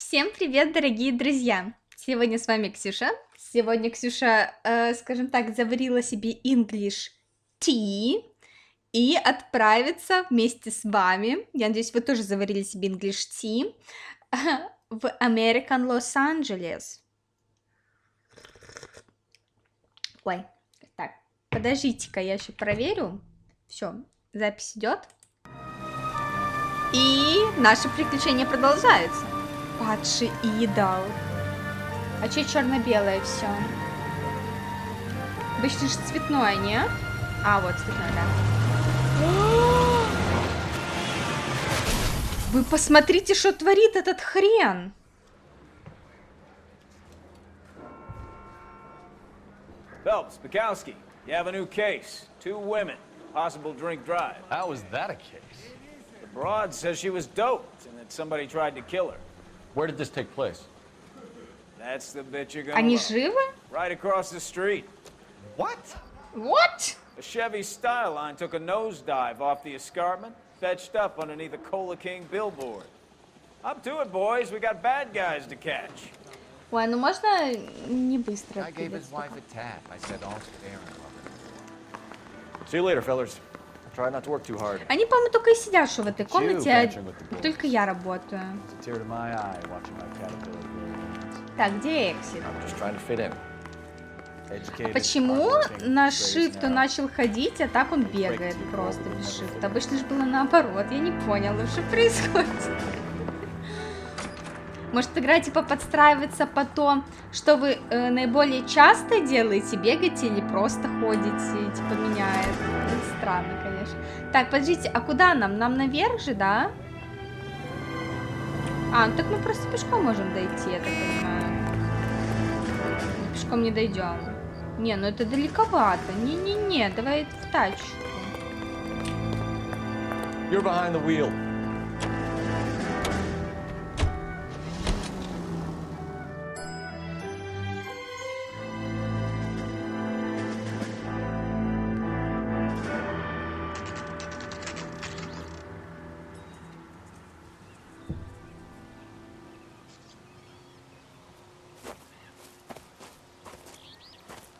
Всем привет, дорогие друзья! Сегодня с вами Ксюша. Сегодня Ксюша, скажем так, заварила себе English tea и отправится вместе с вами. Я надеюсь, вы тоже заварили себе English tea в American Лос-Анджелес. Ой, так, подождите-ка, я еще проверю. Все, запись идет. И наши приключения продолжаются. Падший идол. А че черно-белое все? Обычно же цветное, не? А, вот цветное, да. Вы посмотрите, что творит этот хрен. Phelps, Bukowski, you have a new case. 2 women, possible drink drive. How is that a case? The broad says she was doped and that somebody tried to kill her. Where did this take place? That's the bit you're gonna Они love. живы? Right across the street. What? What? A Chevy Styline took a nosedive off the escarpment, fetched up underneath a Cola King billboard. Up to it, boys. We got bad guys to catch. Ой, ну можно не быстро. I gave his двигаться wife пока? a tap. I said, all's fair in love. See you later, fellas. Try not to work too hard. Они, по-моему, только и сидят, что в этой комнате, bantering with the а boys. только я работаю. It's a tear to my eye watching my caterpillar grow. Так, где Эксит? I'm just trying to fit in. Educated, Почему hardworking, на straight as шифт он an arrow. начал ходить, а так он бегает просто без шифта? Обычно же было наоборот, я не поняла, что происходит. Может, игра типа подстраивается по то, что вы наиболее часто делаете, бегаете или просто ходите, типа меняет. Это странно, конечно. Так, подождите, а куда нам? Нам наверх же, да? А, ну так мы просто пешком можем дойти, я так понимаю. Пешком не дойдем. Не, ну это далековато. Не-не-не, давай в тачку. You're behind the wheel.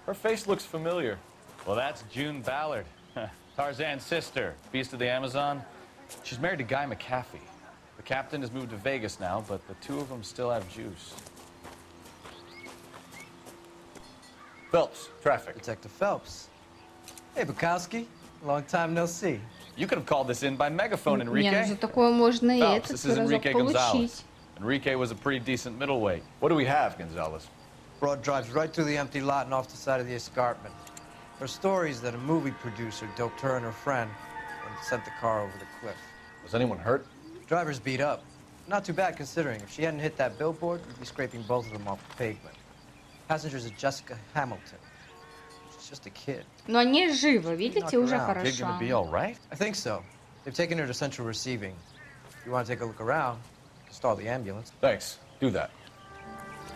Her face looks familiar. Well, that's June Ballard, Tarzan's sister, beast of the Amazon. She's married to Guy McAfee. The captain has moved to Vegas now, but the two of them still have juice. Phelps, traffic. Detective Phelps. Hey, Bukowski. Long time no see. You could have called this in by megaphone, Не, ну Enrique. за такое можно и Phelps, этот this is разок Enrique получить. Gonzalez. Enrique was a pretty decent middleweight. What do we have, Gonzalez? Broad drives right through the empty lot and off the side of the escarpment. Her stories that a movie producer doped her and her friend and sent the car over the cliff. Was anyone hurt? Driver's beat up. Not too bad considering. If she hadn't hit that billboard, we'd be scraping both of them off the pavement. Passengers are Jessica Hamilton. She's just a kid. Но они живы, видите, уже Knock around. Kid gonna хорошо. be all right? I think so. They've taken her to central receiving. If you want to take a look around, stall the ambulance. Thanks. Do that.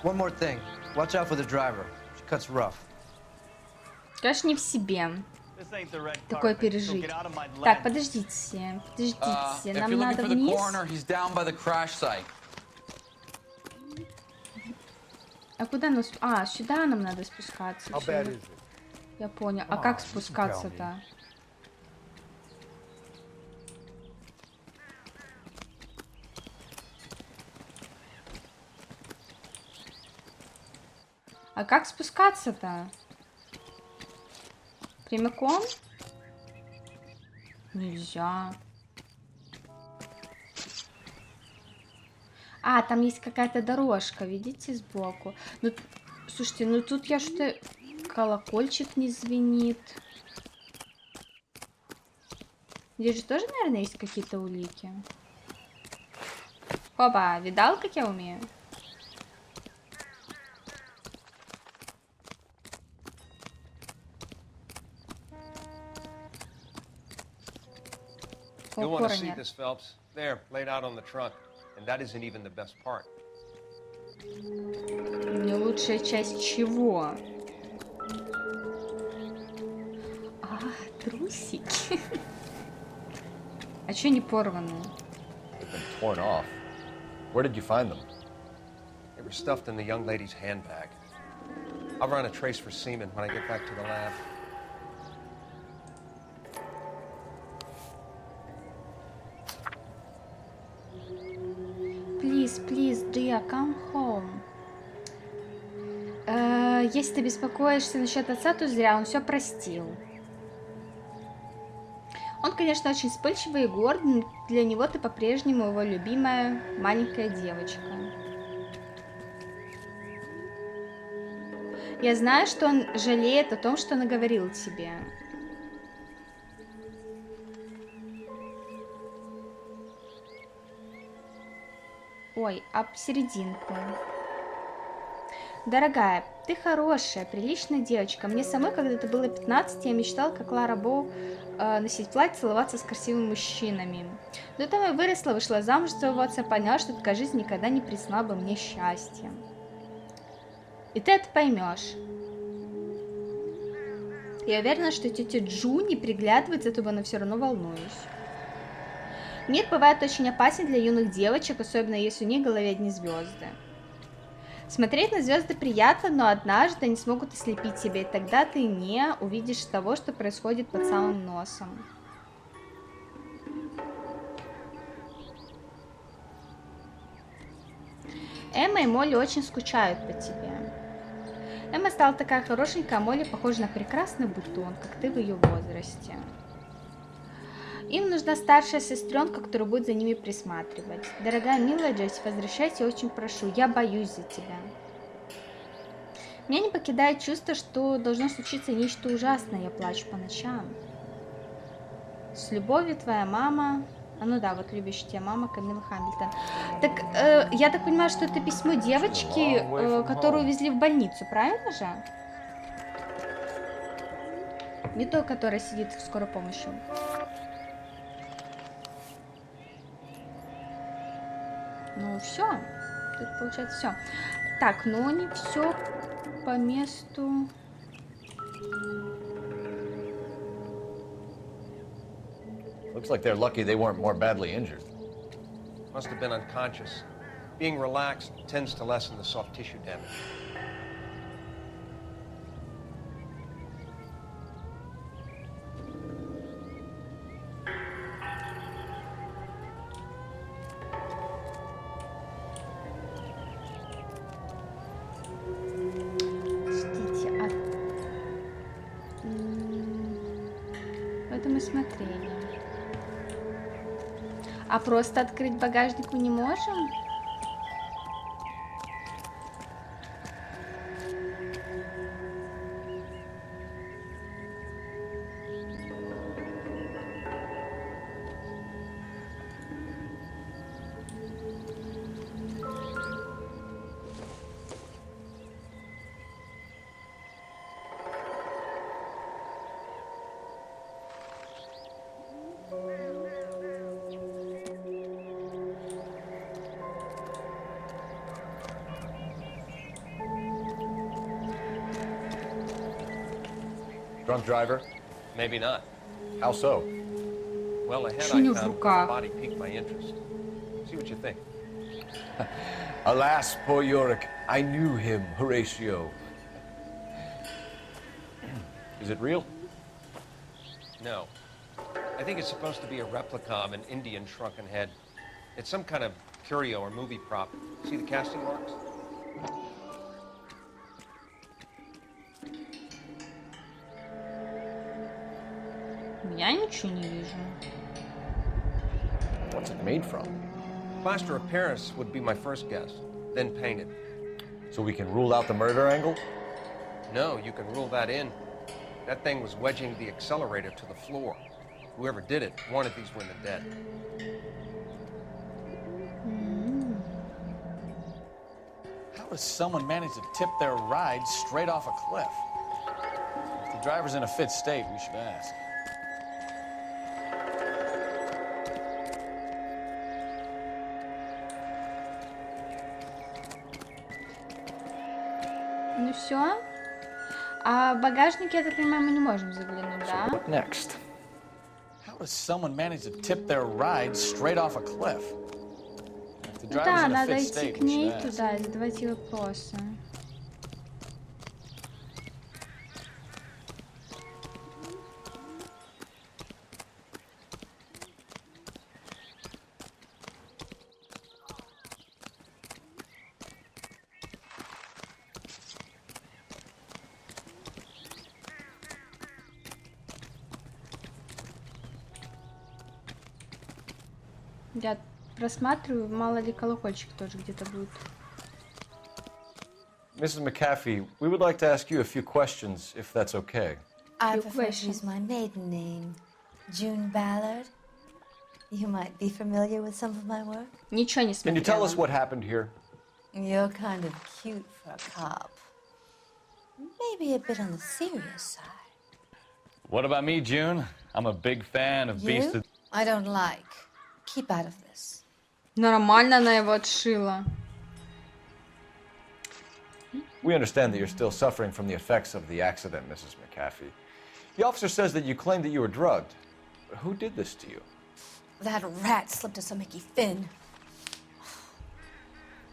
One more thing. Watch out for the driver. She cuts rough. Конечно, не в себе такое пережить. Так, подождите, подождите, нам надо вниз. He's down by the crash site. А куда нас... А, сюда нам надо спускаться. Всё, я понял. А как спускаться-то? А как спускаться-то? Прямиком? Нельзя. А, там есть какая-то дорожка, видите, сбоку. Ну, слушайте, ну тут я что-то... Колокольчик не звенит. Здесь же тоже, наверное, есть какие-то улики. Опа, видал, как я умею? You'll want to see Коронер. this, Phelps. There, laid out on the trunk. And that isn't even the best part. Не лучшая часть чего? А, трусики. А чё не порванные? They've been torn off. Where did you find them? They were stuffed in the young lady's handbag. I'll run a trace for semen when I get back to the lab. Please, please, dear, come home. Если ты беспокоишься насчет отца, то зря, он все простил. Он, конечно, очень вспыльчивый и горд, но для него ты по-прежнему его любимая маленькая девочка. Я знаю, что он жалеет о том, что наговорил тебе. Ой, об серединку. Дорогая, ты хорошая, приличная девочка. Мне самой, когда ты было 15, я мечтала, как Лара Боу, носить платье, целоваться с красивыми мужчинами. До того я выросла, вышла замуж за своего отца, поняла, что такая жизнь никогда не принесла бы мне счастья. И ты это поймешь. Я уверена, что тетя Джу не приглядывает, зато она все равно волнуюсь. Мир бывает очень опасен для юных девочек, особенно если у них в голове одни звезды. Смотреть на звезды приятно, но однажды они смогут ослепить тебя, и тогда ты не увидишь того, что происходит под самым носом. Эмма и Молли очень скучают по тебе. Эмма стала такая хорошенькая, а Молли похожа на прекрасный бутон, как ты в ее возрасте. Им нужна старшая сестренка, которая будет за ними присматривать. Дорогая, милая Джесси, возвращайся, очень прошу. Я боюсь за тебя. Меня не покидает чувство, что должно случиться нечто ужасное. Я плачу по ночам. С любовью, твоя мама. А ну да, вот любящая тебя мама Камила Хамильтон. Так, я так понимаю, что это письмо девочки, которую увезли в больницу, правильно же? Не той, которая сидит в скорой помощи. Ну все, тут получается все. Так, но не все по месту. Looks like they're lucky they weren't more badly injured. Must have been unconscious. Being relaxed tends to lessen the soft tissue damage. Смотрели. А просто открыть багажник мы не можем? Drunk driver? Maybe not. How so? Well, ahead Что у него I в found руках? the body piqued my interest. See what you think. Alas, poor Yorick. I knew him, Horatio. Is it real? No. I think it's supposed to be a replica of an Indian shrunken head. It's some kind of curio or movie prop. See the casting marks? Я ничего не вижу. What's it made from? Plaster of Paris would be my first guess, then painted. So we can rule out the murder angle? No, you can rule that in. That thing was wedging the accelerator to the floor. Whoever did it wanted these women dead. How does someone manage to tip their ride straight off a cliff? If the driver's in a fit state, we should ask. Ну все. А в багажнике, я так понимаю, мы не можем заглянуть, да? What next? How does someone manage to tip their ride straight off a cliff? If If the driver's Да, in a надо fit идти state, к we ней should ask. туда и задавать ей вопросы. Я просматриваю, мало ли колокольчик тоже где-то будет. Mrs. McAfee, we would like to ask you a few questions, if that's okay. I Your prefer to question. use my maiden name, June Ballard. You might be familiar with some of my work. Ничего не Can you tell us смотрела. what happened here? You're kind of cute for a cop. Maybe a bit on the serious side. What about me, June? I'm a big fan of Beast You? of... I don't like. Keep out of this. Нормально она его отшила. We understand that you're still suffering from the effects of the accident, Mrs. McAfee. The officer says that you claimed that you were drugged. Who did this to you? That rat slipped us a Mickey Finn.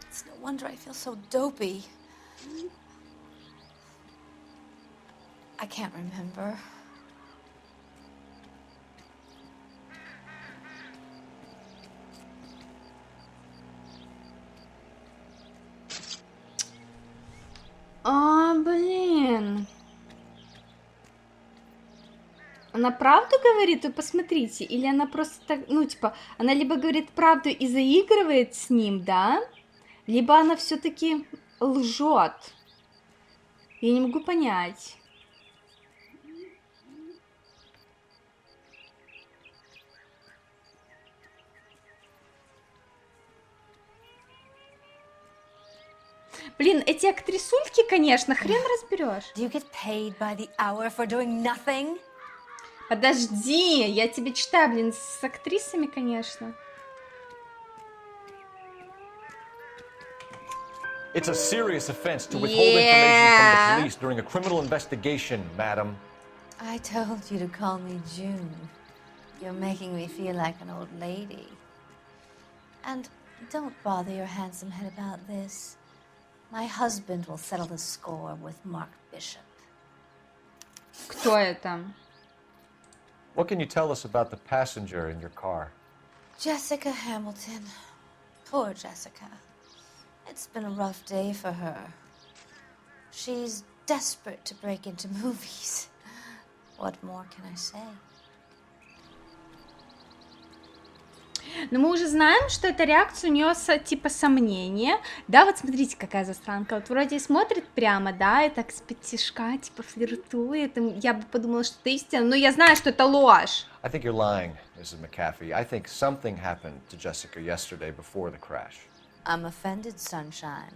It's no wonder I feel so dopey. I can't remember. Блин. Она правду говорит? Вы посмотрите. Или она просто так, ну, типа, она либо говорит правду и заигрывает с ним, да? Либо она все-таки лжет. Я не могу понять. Блин, эти актрисульки, конечно, хрен разберешь. Do you get paid by the hour for doing nothing? Подожди, я тебе читаю, блин, с актрисами, конечно. It's a serious offense to withhold information from the police during a criminal investigation, madam. I told you to call me June. You're making me feel like an old lady. And don't bother your handsome head about this. My husband will settle the score with Mark Bishop. Кто это? What can you tell us about the passenger in your car? Jessica Hamilton. Poor Jessica. It's been a rough day for her. She's desperate to break into movies. What more can I say? Но мы уже знаем, что эта реакция у нее типа сомнения. Да, вот смотрите, какая засранка. Вот вроде и смотрит прямо, да, и так с-под тишка, типа флиртует. И я бы подумала, что это истина, но я знаю, что это ложь. I think you're lying, Mrs. McAfee. I think something happened to Jessica yesterday before the crash. I'm offended, Sunshine.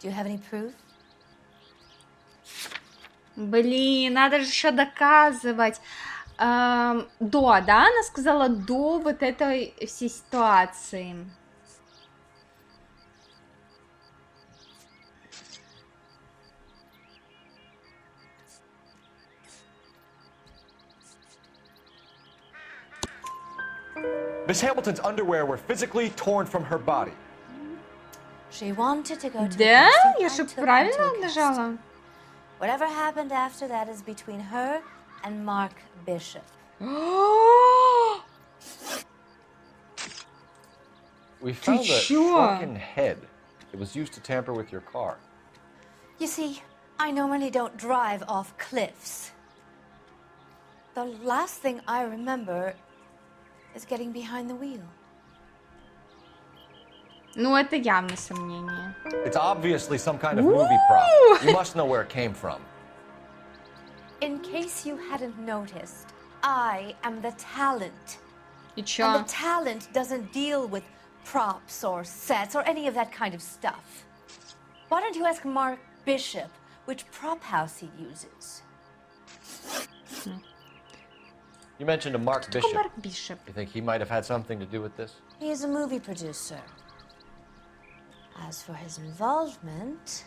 Do you have any proof? Блин, надо же еще доказывать. Да, она сказала до вот этой всей ситуации. Miss Hamilton's underwear were physically torn from her body. She wanted to go to Да? a casting. Я I же took her правильно to a нажала? casting. Whatever happened after that is between her and Mark Bishop. We found a чё? shrunken head that was used to tamper with your car. You see, I normally don't drive off cliffs. The last thing I remember is getting behind the wheel. Ну, это явно сомнение. It's obviously some kind of movie prop. You must know where it came from. In case you hadn't noticed, I am the talent. И And чё? the talent doesn't deal with props or sets or any of that kind of stuff. Why don't you ask Mark Bishop which prop house he uses? You mentioned a Mark Кто Bishop. Марк Бишоп? You think he might have had something to do with this? He is a movie producer. As for his involvement,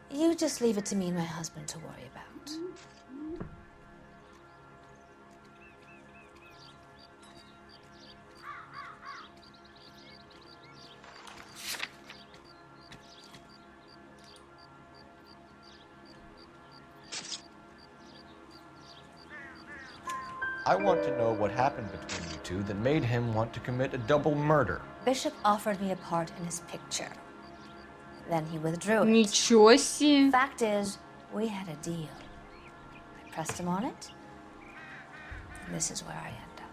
you just leave it to me and my husband to worry about. I want to know what happened between you two that made him want to commit a double murder. Bishop offered me a part in his picture. Then he withdrew it. Ничего себе. Fact is, we had a deal. I pressed him on it. And this is where I end up.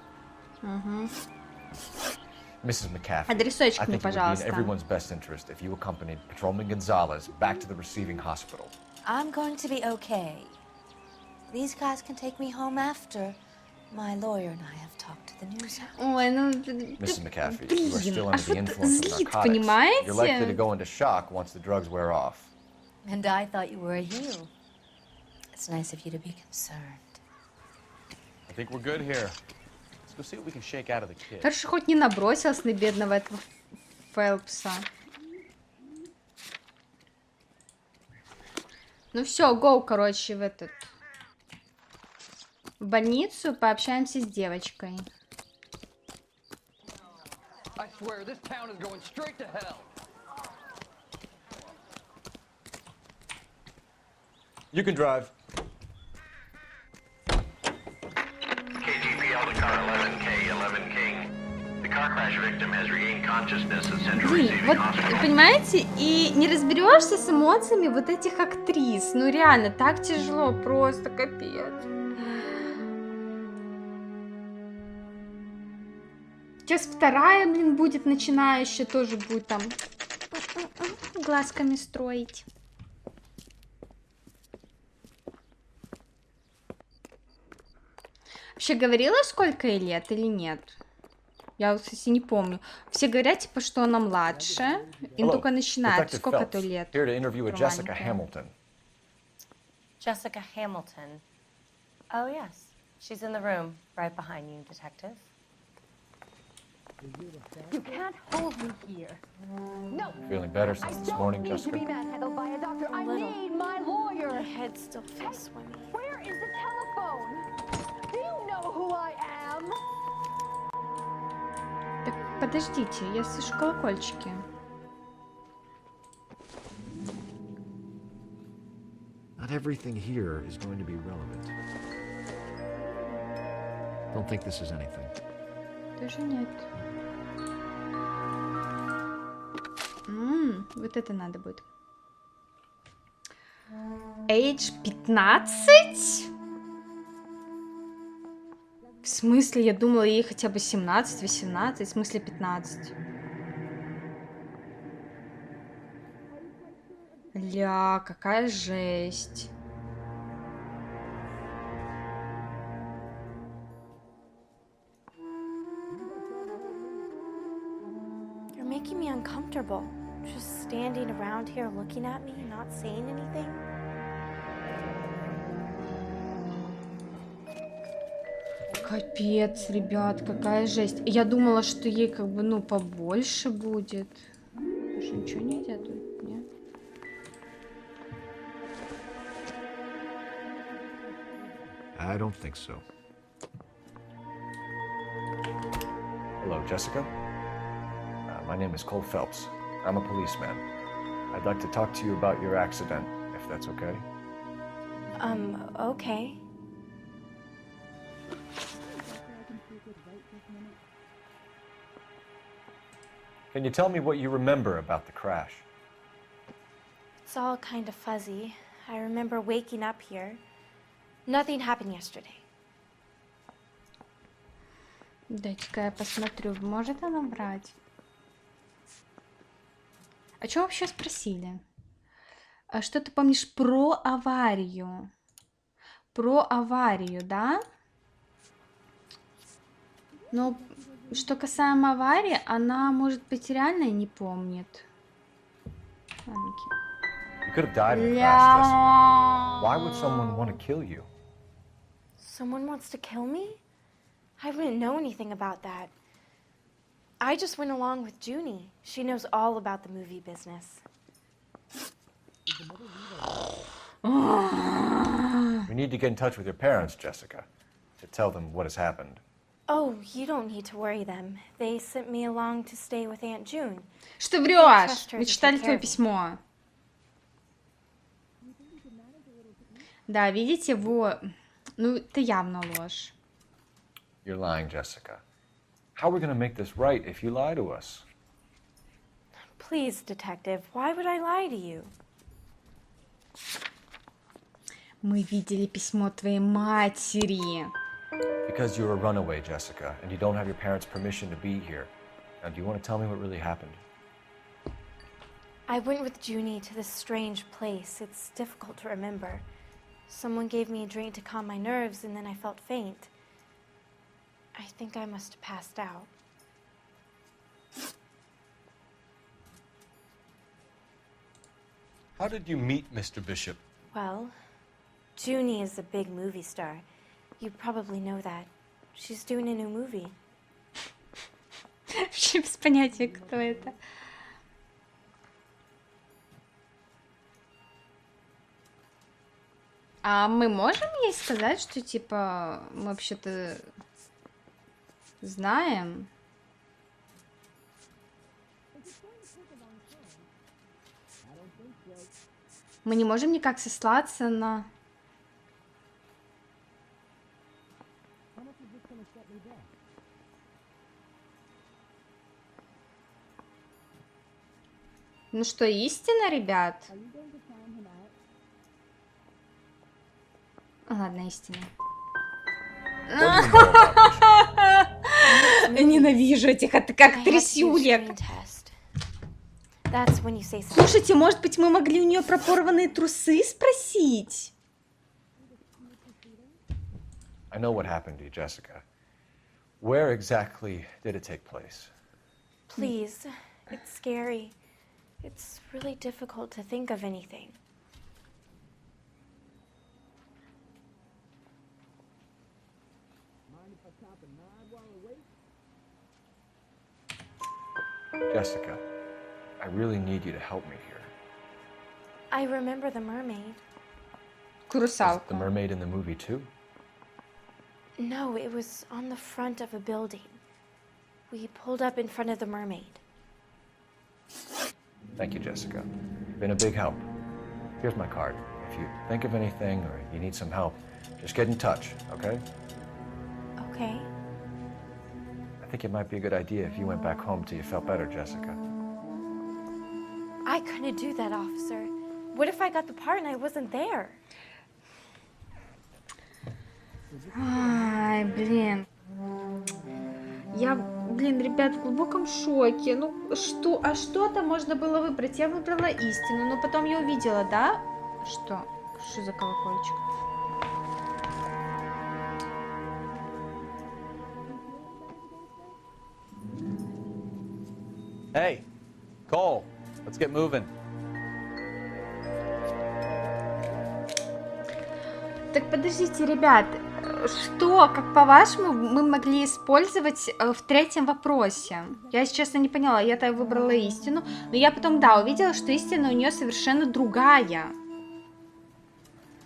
Mrs. McCaffrey, Адресочек I мне, think it would be in пожалуйста. everyone's best interest if you accompanied Patrolman Gonzalez back to the receiving hospital. I'm going to be okay. These guys can take me home after. My lawyer and I have talked to the news house. Ой, ну... Mrs. McCaffrey, you are still а under the что-то influence of злит, narcotics. You're likely to понимаете? go into shock once the drugs wear off. And I thought you were a hero. It's nice of you to be concerned. I think we're good here. Let's go see what we can shake out of the kid. Хорошо, хоть не набросилась на бедного этого Фелпса. Ну все, гоу, короче, в больницу, пообщаемся с девочкой. I swear, this town is going straight to hell. You can drive. KGPL to car 11K, 11 King. The car crash victim has regained consciousness at Central Блин, Receiving вот, Hospital. понимаете, и не разберешься с эмоциями вот этих актрис. Ну реально, так тяжело, просто капец. Сейчас вторая, блин, будет начинающая, тоже будет там глазками строить. Вообще говорила, сколько ей лет или нет? Я, кстати, не помню. Все говорят, типа, что она младше. Им Hello, только начинает. Detective Сколько Phelps, то лет? here to interview a Jessica Маленькая. Hamilton. Jessica Hamilton. Oh, yes. She's in the room, right behind you, detective. You can't hold me here. No. Feeling better since this morning, I don't Jessica? need to be manhandled by a doctor. I little. need my lawyer. Her head still feels swimmy. Where is the telephone? Do you know who I am? Так, подождите, я слышу колокольчики. Not everything here is going to be relevant. Don't think this is anything. Тоже нет. Вот это надо будет. Age 15? В смысле, я думала, ей хотя бы 17-18, в смысле 15. Ля, какая жесть. You're making me uncomfortable. Just standing around here looking at me, not saying anything. Капец, ребят, какая жесть. Я думала, что ей как бы, ну, побольше будет. Что, ничего нельзя тут, нет? I don't think so. Hello, Jessica. My name is Cole Phelps. I'm a policeman. I'd like to talk to you about your accident, if that's okay. Okay. Can you tell me what you remember about the crash? It's all kind of fuzzy. I remember waking up here. Nothing happened yesterday. Дайте-ка я посмотрю, может она врать? А что вообще спросили? А что ты помнишь про аварию? Про аварию, да? Но что касаемо аварии, она, может быть, реально не помнит. Ладненько. You could have died in the crash, Jessica. Why would someone want to kill you? Someone wants to kill me? I wouldn't know anything about that. I just went along with Junie. She knows all about the movie business. We need to get in touch with your parents, Jessica, to tell them what has happened. Oh, you don't need to worry them. They sent me along to stay with Aunt June. Что врешь? Мы читали твое письмо. Да, видите, вот. Ну, это явно ложь. You're lying, Jessica. How are we going to make this right if you lie to us? Please, detective, why would I lie to you? Мы видели письмо твоей матери. Because you're a runaway, Jessica, and you don't have your parents' permission to be here. Now, do you want to tell me what really happened? I went with Junie to this strange place. It's difficult to remember. Someone gave me a drink to calm my nerves, and then I felt faint. I think I must have passed out. How did you meet Mr. Bishop? Well, Junie is a big movie star. You probably know that. She's doing a new movie. Вообще без понятия, кто это. А мы можем ей сказать, что типа мы вообще-то знаем? Мы не можем никак сослаться на... Ну что, истина, ребят? Ладно, истина. Ненавижу этих актрисюлек. Слушайте, может быть, мы могли у нее про порванные трусы спросить? I know what happened to you, Jessica. Where exactly did it take place? Please, it's scary. It's really difficult to think of anything. Jessica, I really need you to help me here. I remember the mermaid. Was it the mermaid in the movie too? No, it was on the front of a building. We pulled up in front of the mermaid. Thank you, Jessica. You've been a big help. Here's my card. If you think of anything or you need some help, just get in touch, okay? Okay. I think it might be a good idea if you went back home till you felt better, Jessica. I couldn't do that, officer. What if I got the part and I wasn't there? Ай, блин. Я, ребят, в глубоком шоке. Ну, что-то можно было выбрать. Я выбрала истину, но потом я увидела, да? Что? Что за колокольчик? Hey, Cole, let's get moving. Так подождите, ребят, что, как по-вашему, мы могли использовать в третьем вопросе? Я, если честно, не поняла, я-то выбрала истину, но я потом, да, увидела, что истина у нее совершенно другая.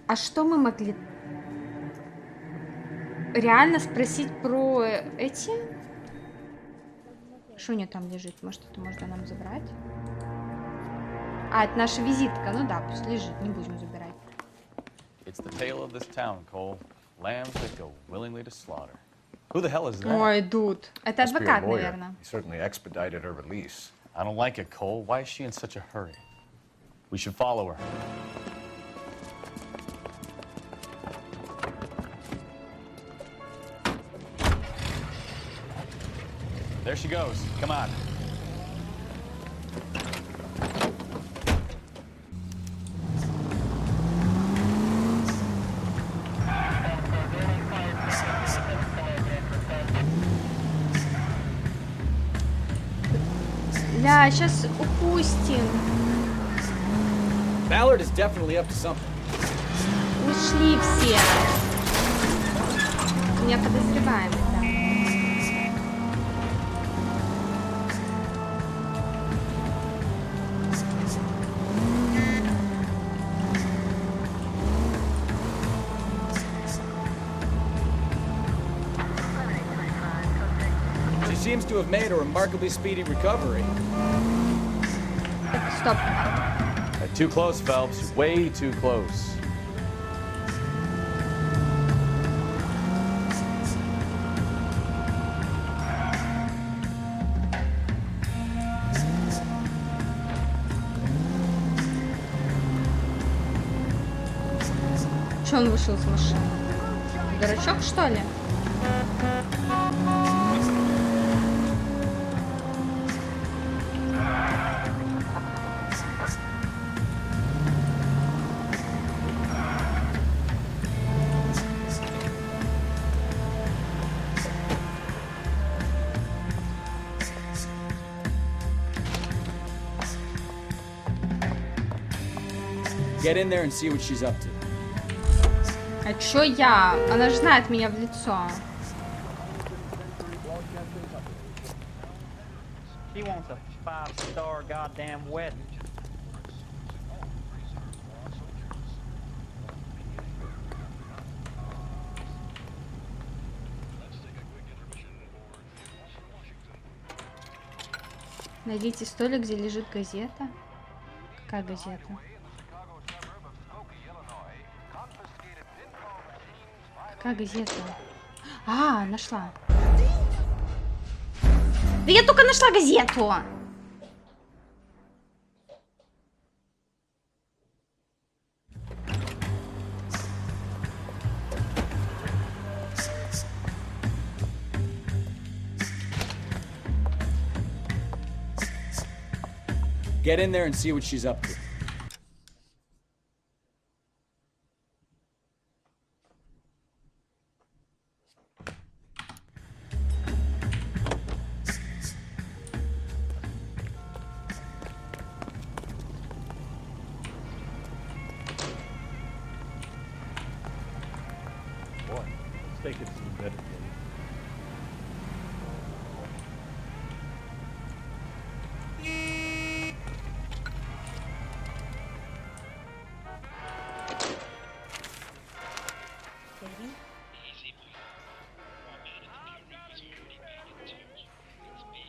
А что мы могли реально спросить про эти? Что у нее там лежит? Может, это можно нам забрать? А, это наша визитка, ну да, пусть лежит, не будем забирать. It's the tale of this town, Cole. Lambs that go willingly to slaughter. Who the hell is that? Ой, дуд. Это адвокат, наверное. He certainly expedited her release. I don't like it, Cole. Why is she in such a hurry? We should follow her. There she goes. Come on. Да, сейчас упустим. Ballard is definitely up to something. Ушли все. Меня подозреваем, да. She seems to have made a remarkably speedy recovery. Стоп. Too close, Phelps. Way too close. что он вышел из машины? Дурачок, что ли? Get in there and see what she's up to. А чё я? Она же знает меня в лицо. She wants a 5-star goddamn wedding. Найдите столик, где лежит газета. Какая газета? Какая газета? А, нашла. Да я только нашла газету. Get in there and see what she's up to. Boy, let's take it some better.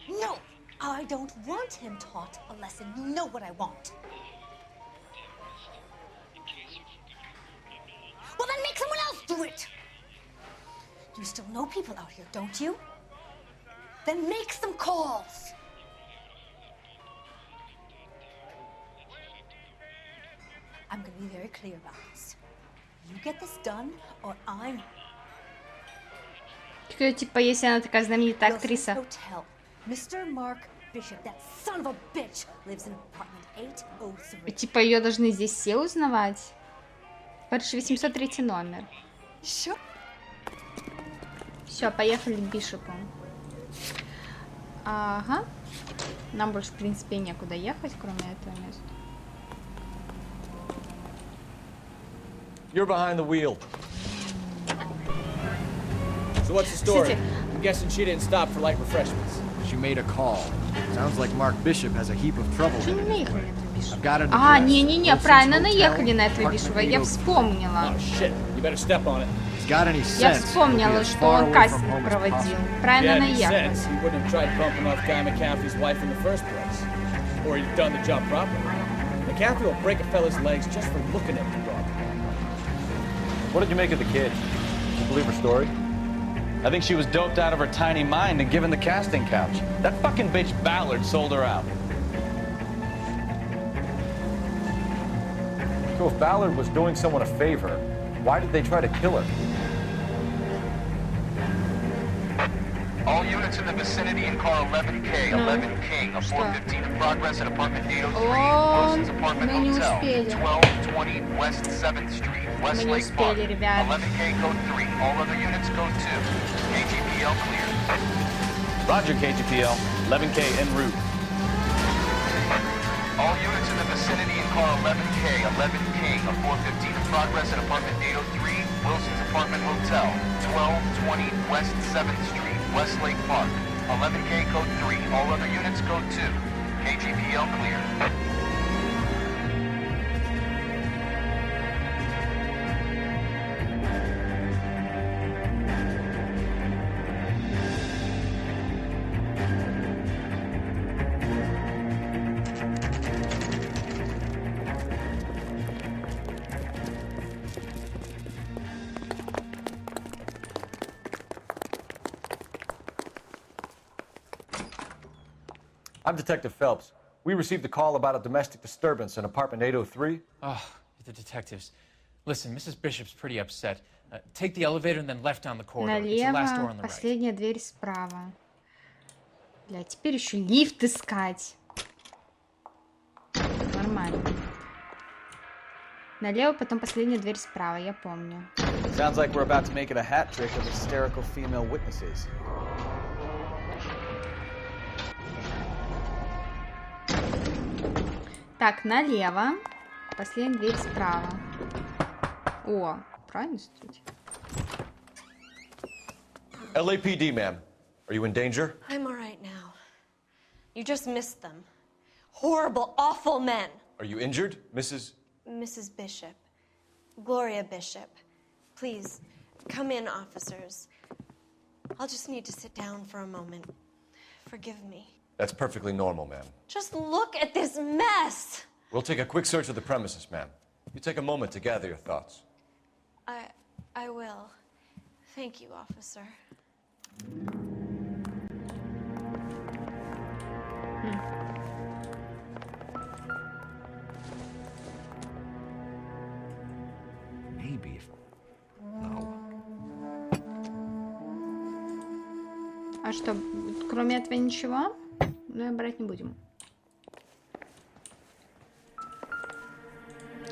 No, I don't want him taught a lesson. You know what I want. Well, then make someone else do it. You still know people out here, don't you? Then make some calls. I'm going to be very clear about this. You get this done, or I'm... Типа, если она такая знаменитая актриса. Hotel. Mr. Mark Bishop, that son of a bitch, lives in apartment 803. Типа, ее должны здесь все узнавать. Падший 803 номер. Все, поехали к Бишопу. Ага. Нам больше, в принципе, некуда ехать, кроме этого места. You're behind the wheel. So what's the story? I'm guessing she didn't stop for light refreshments. She made a call. Sounds like Mark Bishop has a heap of trouble. Почему не наехали на этого Бишопа? I've got an А, address. не-не-не, Wilson's правильно, Hotel, наехали на этого Бишопа. Я apartment вспомнила. Oh shit, you better step on it. He's got any Я sense. вспомнила, He'll be as что far он away from кастинг home as проводил. possible. Правильно If he had any наехали. sense, he wouldn't have tried bumping off Guy McCaffrey's wife in the first place. Or he'd done the job properly. McCaffrey will break a fella's legs just for looking at the dog. What did you make of the kid? Did you believe her story? I think she was doped out of her tiny mind and given the casting couch. That fucking bitch Ballard sold her out. So if Ballard was doing someone a favor, why did they try to kill her? All units in the vicinity in car 11K, 11 King, a 415 in progress at apartment 803, Wilson's apartment hotel, 1220 West 7th Street, Westlake Park, 11K code 3, all other units code 2, KGPL clear. Roger, KGPL. 11K en route. All units in the vicinity in car 11K, 11 King, a 415 in progress at apartment 803, Wilson's apartment hotel, 1220 West 7th Street, Westlake Park, 11K code 3, all other units code 2, KGPL clear. I'm Detective Phelps. We received a call about a domestic disturbance in apartment 803. Oh, the detectives. Listen, Mrs. Bishop's pretty upset. Take the elevator and then left down the corridor. It's the last door Налево, on the right. последняя дверь справа. Бля, теперь еще лифт искать. Нормально. Налево, потом последняя дверь справа, я помню. Sounds like we're about to make it a hat trick of hysterical female witnesses. Так, налево. Последняя дверь справа. О, правильно строить? LAPD, ma'am. Are you in danger? I'm all right now. You just missed them. Horrible, awful men. Are you injured, Mrs. Mrs. Bishop. Gloria Bishop. Please, come in, officers. I'll just need to sit down for a moment. Forgive me. That's perfectly normal, ma'am. Just look at this mess! We'll take a quick search of the premises, ma'am. You take a moment to gather your thoughts. I will. Thank you, officer. Maybe if... No. А что, кроме этого ничего? Ну, брать не будем.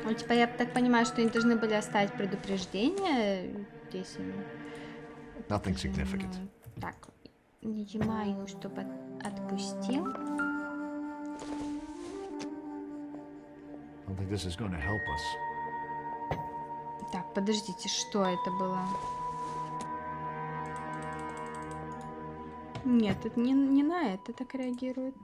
Ну, типа, я так понимаю, что они должны были оставить предупреждение здесь. Nothing significant. Так, нажимаю, чтобы отпустил. I don't think this is going to help us. Так, подождите, что это было? Нет, это не на это так реагирует.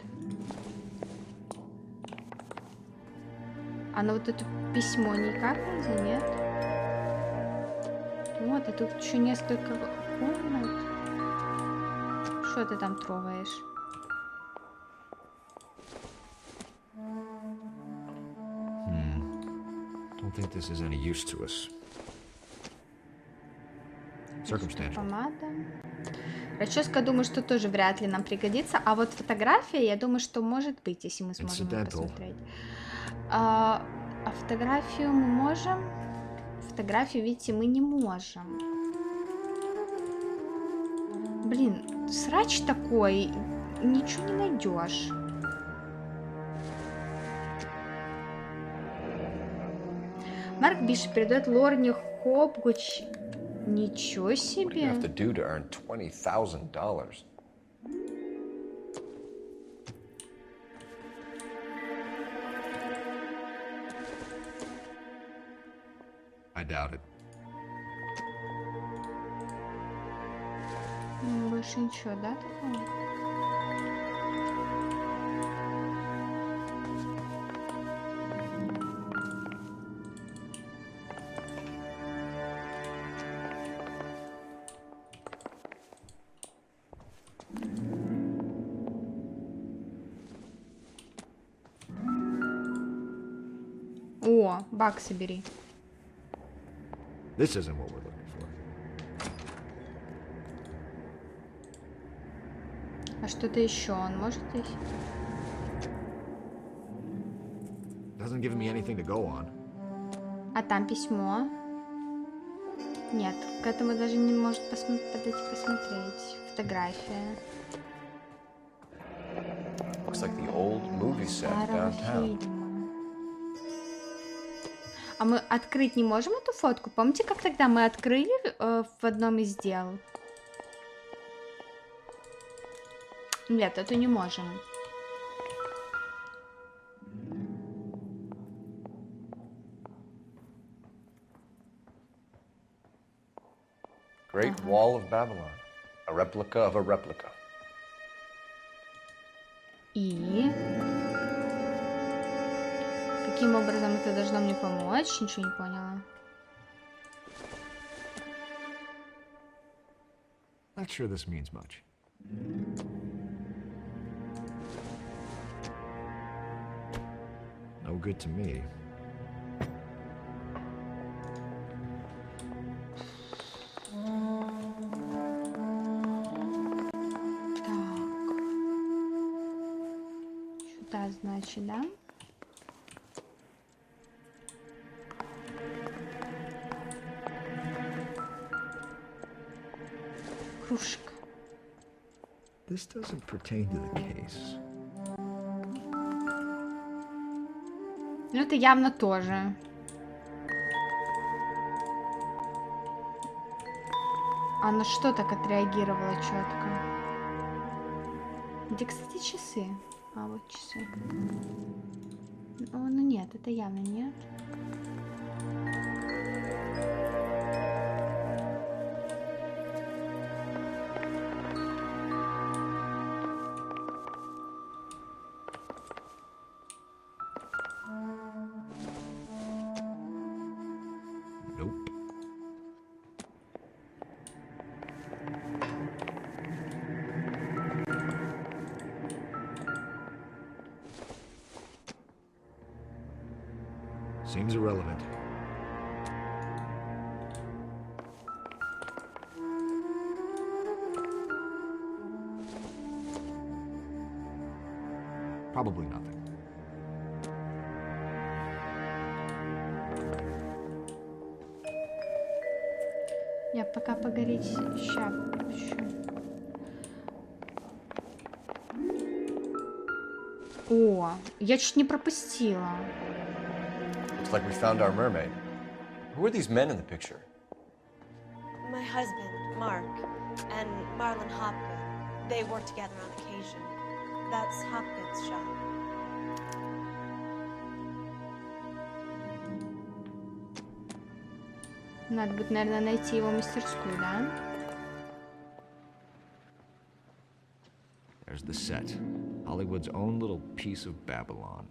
А на вот это письмо никак нельзя, нет? Вот, и тут еще несколько комнат. Что ты там трогаешь? Don't think this is any use to us. Circumstantial. Помада. Расческа, думаю, что тоже вряд ли нам пригодится. А вот фотография, я думаю, что может быть, если мы сможем ее посмотреть. А фотографию мы можем? Фотографию, видите, мы не можем. Блин, срач такой, ничего не найдешь. Марк Бишоп передает Лорне Хопгуч. Ничего себе. What do you have to do to earn $20,000? I doubt it. Больше ничего, да, такого? О, баксы бери. This isn't what we're looking for. А что-то еще он может здесь? Doesn't give me anything to go on. А там письмо? Нет, к этому даже не может подойти посмотреть. Фотография. Looks like the old movie set downtown. А мы открыть не можем эту фотку? Помните, как тогда мы открыли в одном из дел? Нет, эту не можем. Great Wall of Babylon. A replica of a replica. И... Каким образом это должно мне помочь? Ничего не поняла. Not sure this means much. No good to me. Сюда, значит, да? кружка. This doesn't pertain to the case. Ну, это явно тоже. А на что так отреагировала четко? Где, кстати, часы? А, вот часы. Ну нет, это явно нет. Nope. Seems irrelevant. Probably nothing. Я пока погореть ща пущу. О, я чуть не пропустила. Looks like we found our mermaid. Who are these men in the picture? My husband, Mark, and Marlon Hopgood. They work together on occasion. That's Hopgood's shop. Надо будет, наверное, найти его мастерскую, да? There's the set. Hollywood's own little piece of Babylon.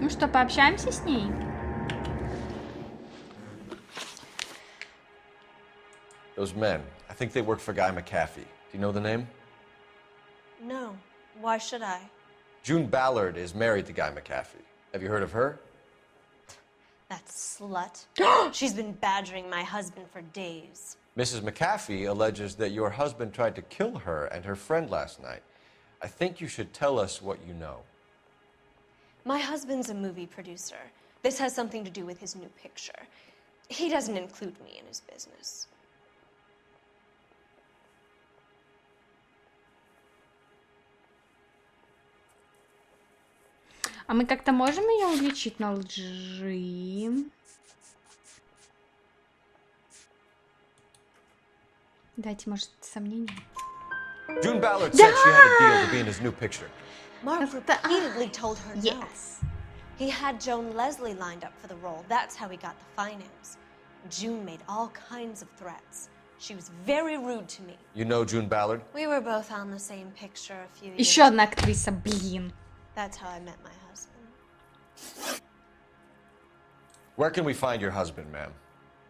Ну что, пообщаемся с ней? Those men. I think they work for Guy McAfee. Do you know the name? No. Why should I? June Ballard is married to Guy McAfee. Have you heard of her? That slut. She's been badgering my husband for days. Mrs. McAfee alleges that your husband tried to kill her and her friend last night. I think you should tell us what you know. My husband's a movie producer. This has something to do with his new picture. He doesn't include me in his business. А мы как-то можем ее уличить на лжи? Дайте, может, сомнения. June Ballard said she had a deal to be in his new picture. Mark repeatedly told her no. He had Joan Leslie lined up for the role. That's how he got the finance. June made all kinds of threats. She was very rude to me. You know June Ballard? We were both on the same picture a few years Еще одна актриса, блин. That's how I met my husband. Where can we find your husband, ma'am?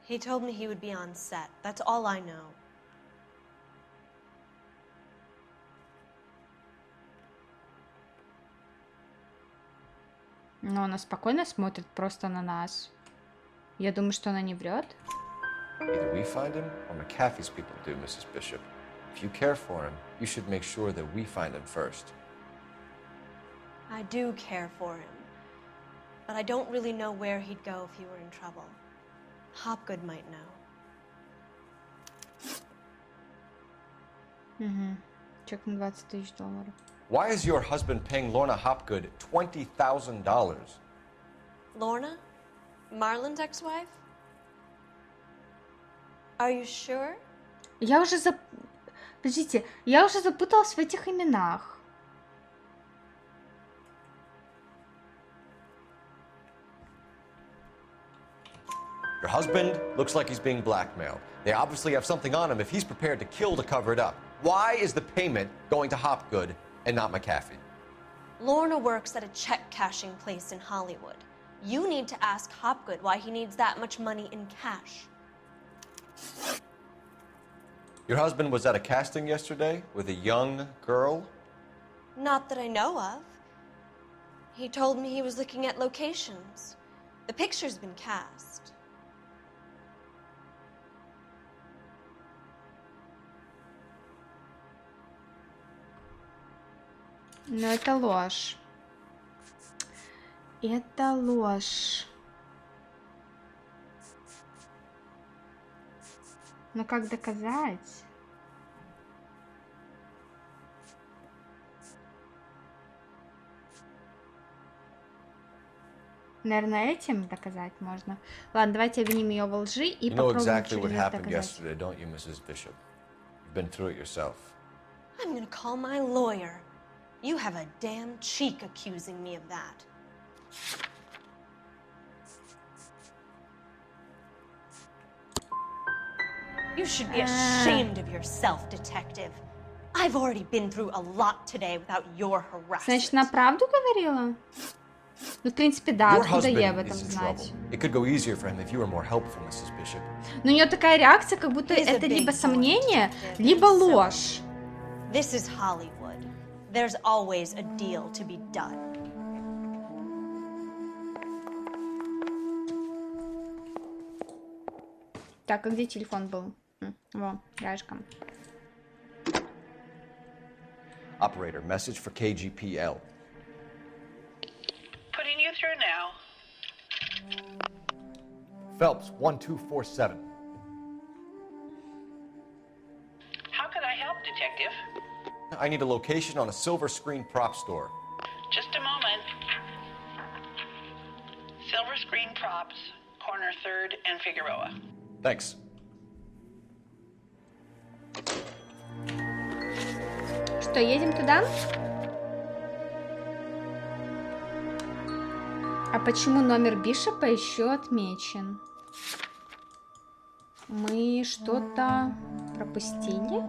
He told me he would be on set. That's all I know. Но она спокойно смотрит просто на нас. Я думаю, что она не врет. Either we find him or McAfee's people do, Mrs. Bishop. If you care for him, you should make sure that we find him first. I do care for him. But I don't really know where he'd go if he were in trouble. Hopgood might know. Угу. Чек на $20 тысяч. Why is your husband paying Lorna Hopgood $20,000? Lorna? Marlon's ex-wife? Are you sure? Я уже Подождите, я уже запуталась в этих именах. Your husband looks like he's being blackmailed. They obviously have something on him if he's prepared to kill to cover it up. Why is the payment going to Hopgood and not McAfee? Lorna works at a check-cashing place in Hollywood. You need to ask Hopgood why he needs that much money in cash. Your husband was at a casting yesterday with a young girl? Not that I know of. He told me he was looking at locations. The picture's been cast. Но это ложь. Это ложь. Но как доказать? Наверное, этим доказать можно. Ладно, давайте обвиним ее во лжи и попробуем exactly через what это happened доказать. yesterday, don't you, Mrs. Bishop? You've been through it yourself. I'm gonna call my lawyer. You have a damn cheek accusing me of that. You should be ashamed of yourself, detective. I've already been through a lot today without your harassment. Значит, на правду говорила? Ну, в принципе, да, Your откуда ей об husband этом is in знать? trouble. It could go easier for him if you were more helpful, Mrs. Bishop. Но у нее такая реакция, как будто He's a это big либо boy, сомнение, detective, либо and so- ложь. This is Hollywood. There's always a deal to be done. Так, а где телефон был? Во, рядышком. Operator, message for KGPL. Putting you through now. Phelps, 1247. How can I help, Detective? I need a location on a silver screen prop store. Just a moment. Silver screen props, corner 3rd and Figueroa. Thanks. Что, едем туда? А почему номер Бишопа еще отмечен? Мы что-то пропустили?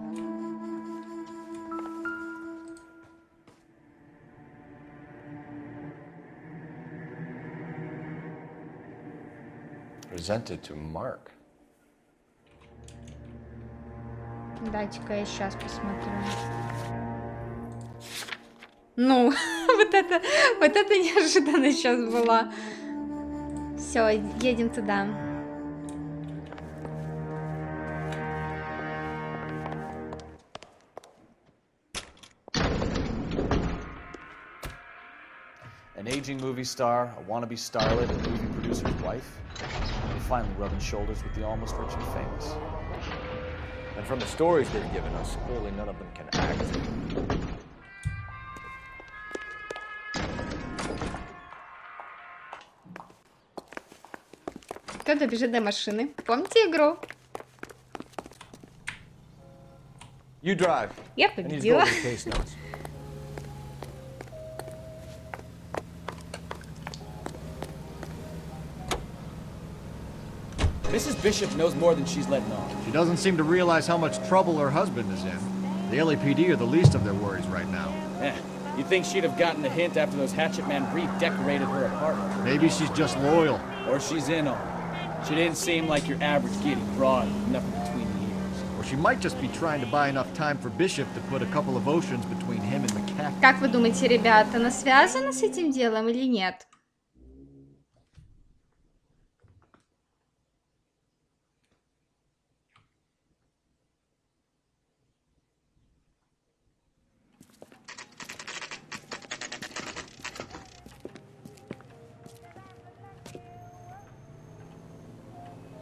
Presented to Mark. Дайте-ка я сейчас посмотрю. Ну, вот это неожиданно сейчас была. Все, едем туда. An aging movie star, a wannabe starlet, a movie producer's wife. We're finally rubbing shoulders with the almost rich and famous. And from the stories they've given us, clearly none of them can act. Кто добежит до машины? Помните игру? You drive. Я I need to go победила. over the case notes. Mrs. Bishop knows more than she's letting on. She doesn't seem to realize how much trouble her husband is in. The LAPD are the least of their worries right now. You'd think she'd have gotten a hint after those hatchet men redecorated her apartment. Maybe she's just loyal. Or she's in on it. She didn't seem like your average giddy broad with nothing between the ears. Or she might just be trying to buy enough time for Bishop to put a couple of oceans between him and the cat. Как вы думаете, ребята, она связана с этим делом или нет?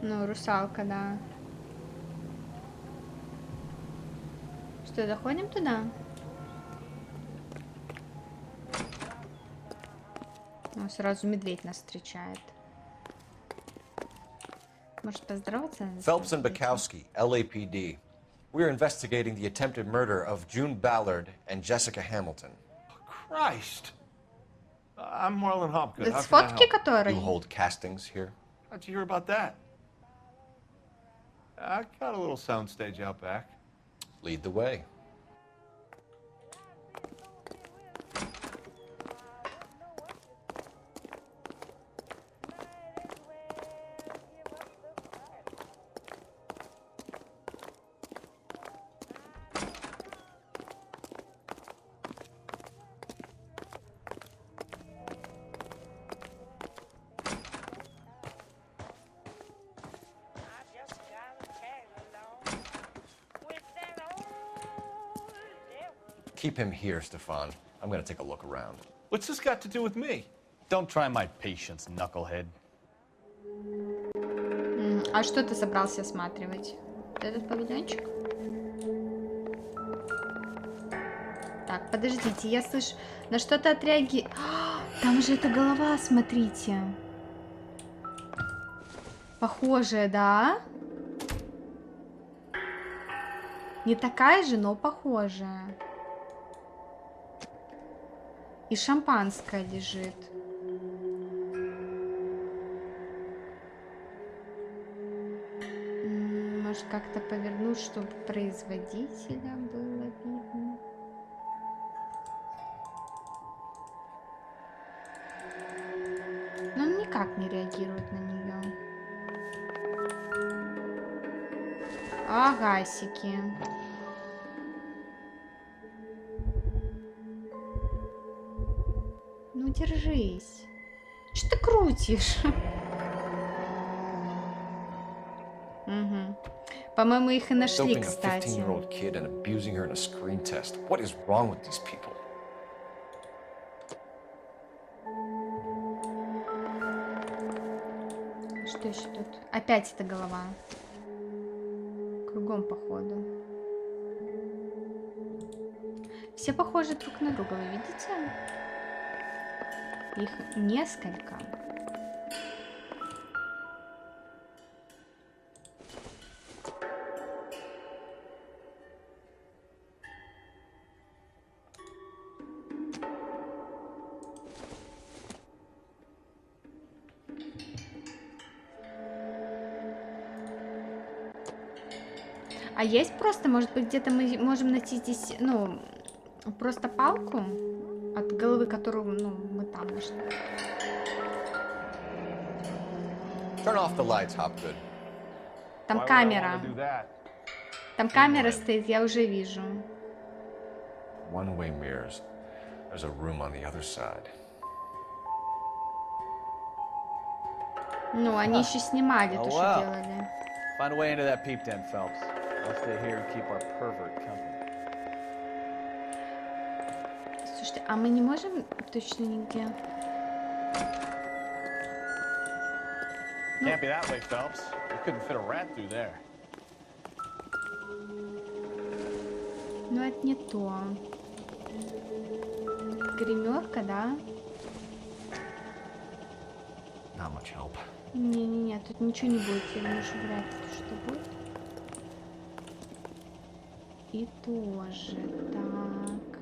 Ну, русалка, да. Что, доходим туда? Ну, сразу медведь нас встречает. Может, поздороваться? Phelps and Bukowski, LAPD. We're investigating the attempted murder of June Ballard and Jessica Hamilton. Christ. I'm Marlon Hopgood. Это How с can I фотки, help? которые? You hold castings here? How'd you hear about that? I got a little soundstage out back. Lead the way. Keep him here, Stefan. I'm gonna take a look around. What's this got to do with me? Don't try my patience, knucklehead. А что ты собрался осматривать? Этот павильончик? Так, подождите, я слышу... На что-то отреагировал. Там же эта голова, смотрите. Похожая, да? Не такая же, но похожая. И шампанское лежит. Может, как-то повернуть, чтобы производителя было видно. Но он никак не реагирует на нее. Агасики. Ну, держись. Что ты крутишь? Угу. По-моему, их и нашли, кстати. Doping a 15-year-old kid and abusing her in a screen test. What is wrong with these people? Что еще тут? Опять эта голова. Кругом, походу. Все похожи друг на друга, вы видите? Их несколько. А есть просто, может быть, где-то мы можем найти здесь, ну, просто палку от головы, которую, ну, мы там нашли. Turn off the lights, Hopgood. Там камера. Там камера стоит, я уже вижу. One-way mirrors. There's a room on the other side. Ну, они еще снимали то, что wow. делали. Find a way into that peep den, Phelps. I'll stay here and keep our pervert company. Слушайте, а мы не можем точно нигде? Can't be that way, Phelps. You couldn't fit a rat through there. Ну, это не то. Гримерка, да? Not much help. Не-не-не, тут ничего не будет. Я думаю, что вряд ли тут что будет. И тоже так.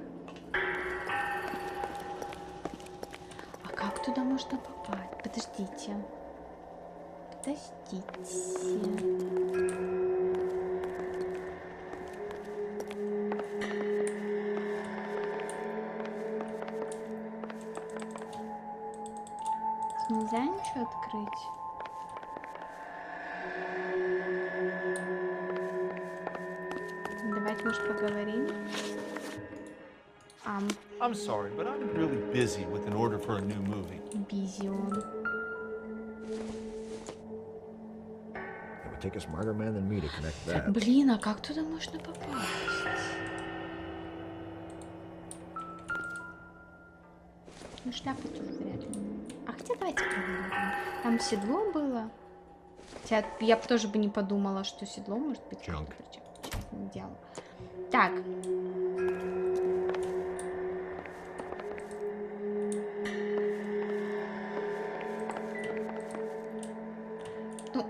А как туда можно попасть? Подождите. Нельзя ничего открыть? Давайте, может, поговорим? I'm sorry, but I'm really busy with an order for a new movie. Busy он. It would take a smarter man than me to connect that. Блин, а как туда можно попасть? Ну, шляпу тоже вряд ли. А хотя давайте проверим. Там седло было. Хотя я бы тоже бы не подумала, что седло может быть. Честное дело. Так. Ну,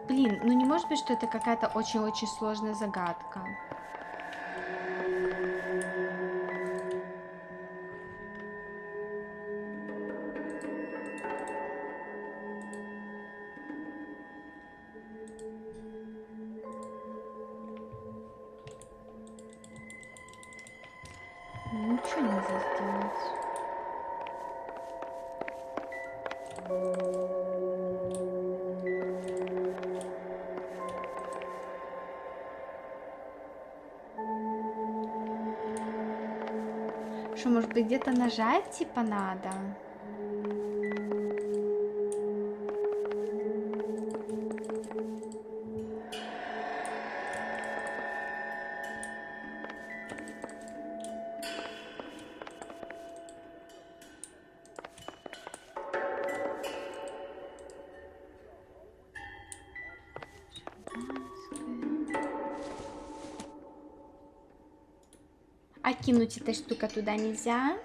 блин, ну не может быть, что это какая-то очень-очень сложная загадка. Ничего нельзя сделать. Что, может быть, где-то нажать типа надо? А кинуть эта штука туда нельзя?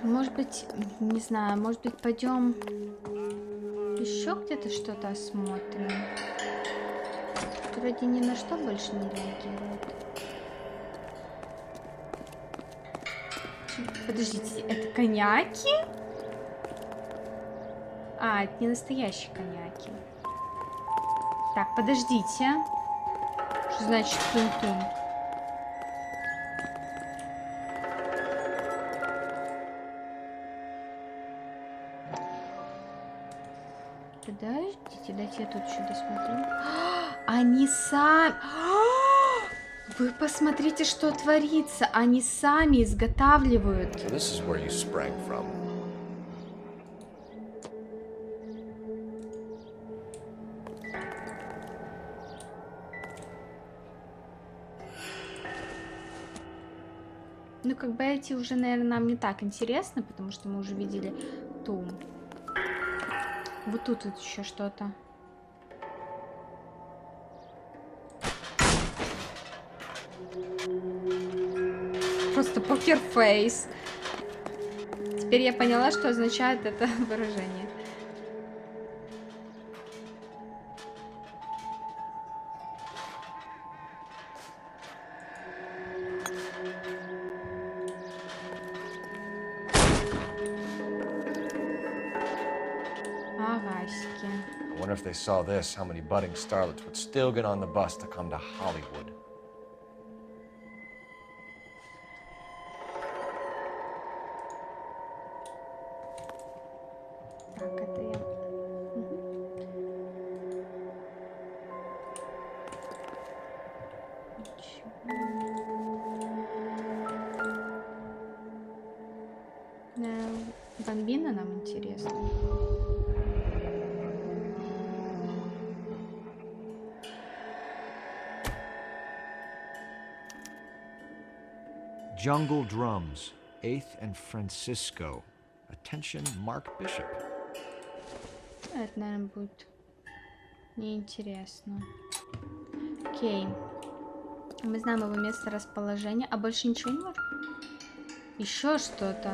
Может быть, не знаю, может быть, пойдем еще где-то что-то осмотрим. Вроде ни на что больше не реагирует. Подождите, это коньяки? А, это не настоящие коньяки. Так, подождите. Что значит тун-тун? Подождите, дайте я тут еще досмотрю. Они сами... Вы посмотрите, что творится. Они сами изготавливают. So this is where you sprang from. Ну, как бы эти уже, наверное, нам не так интересно, потому что мы уже видели ту. Вот тут вот еще что-то. Просто покерфейс. Теперь я поняла, что означает это выражение. Агаськи. I wonder if they saw this, how many budding starlets would still get on the bus to come to Hollywood. Так, это я. Бомбина нам интересно. Jungle Drums, 8th and Francisco. Attention, Mark Bishop. Это, наверное, будет неинтересно. Окей. Мы знаем его место расположения, а больше ничего не может? Еще что-то.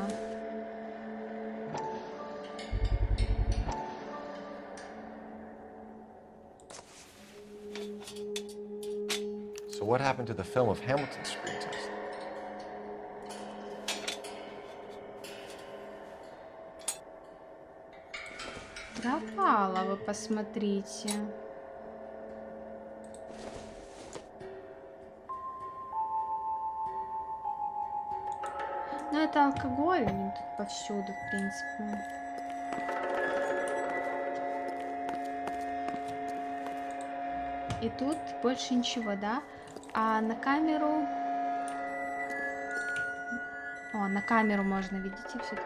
So what happened to the film of Hamilton's screen test? Пропало, вы посмотрите. Ну, это алкоголь, они тут повсюду, в принципе. И тут больше ничего, да? А на камеру... О, на камеру можно, видите, все-таки.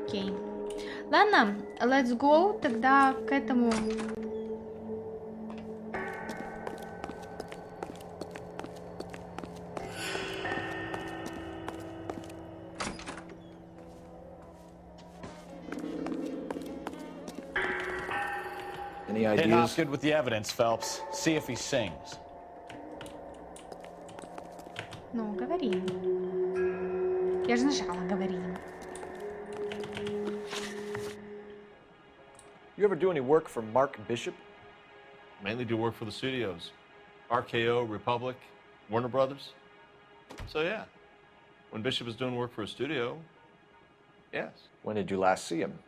Окей. Ладно, let's go тогда к этому... Any ideas? Hit Hopgood with the evidence, Phelps. See if he sings. Ну, говори. Я же нажала, говори. You ever do any work for Mark Bishop? Mainly do work for the studios. RKO, Republic, Warner Brothers. So yeah, when Bishop is doing work for a studio, yes. When did you last see him?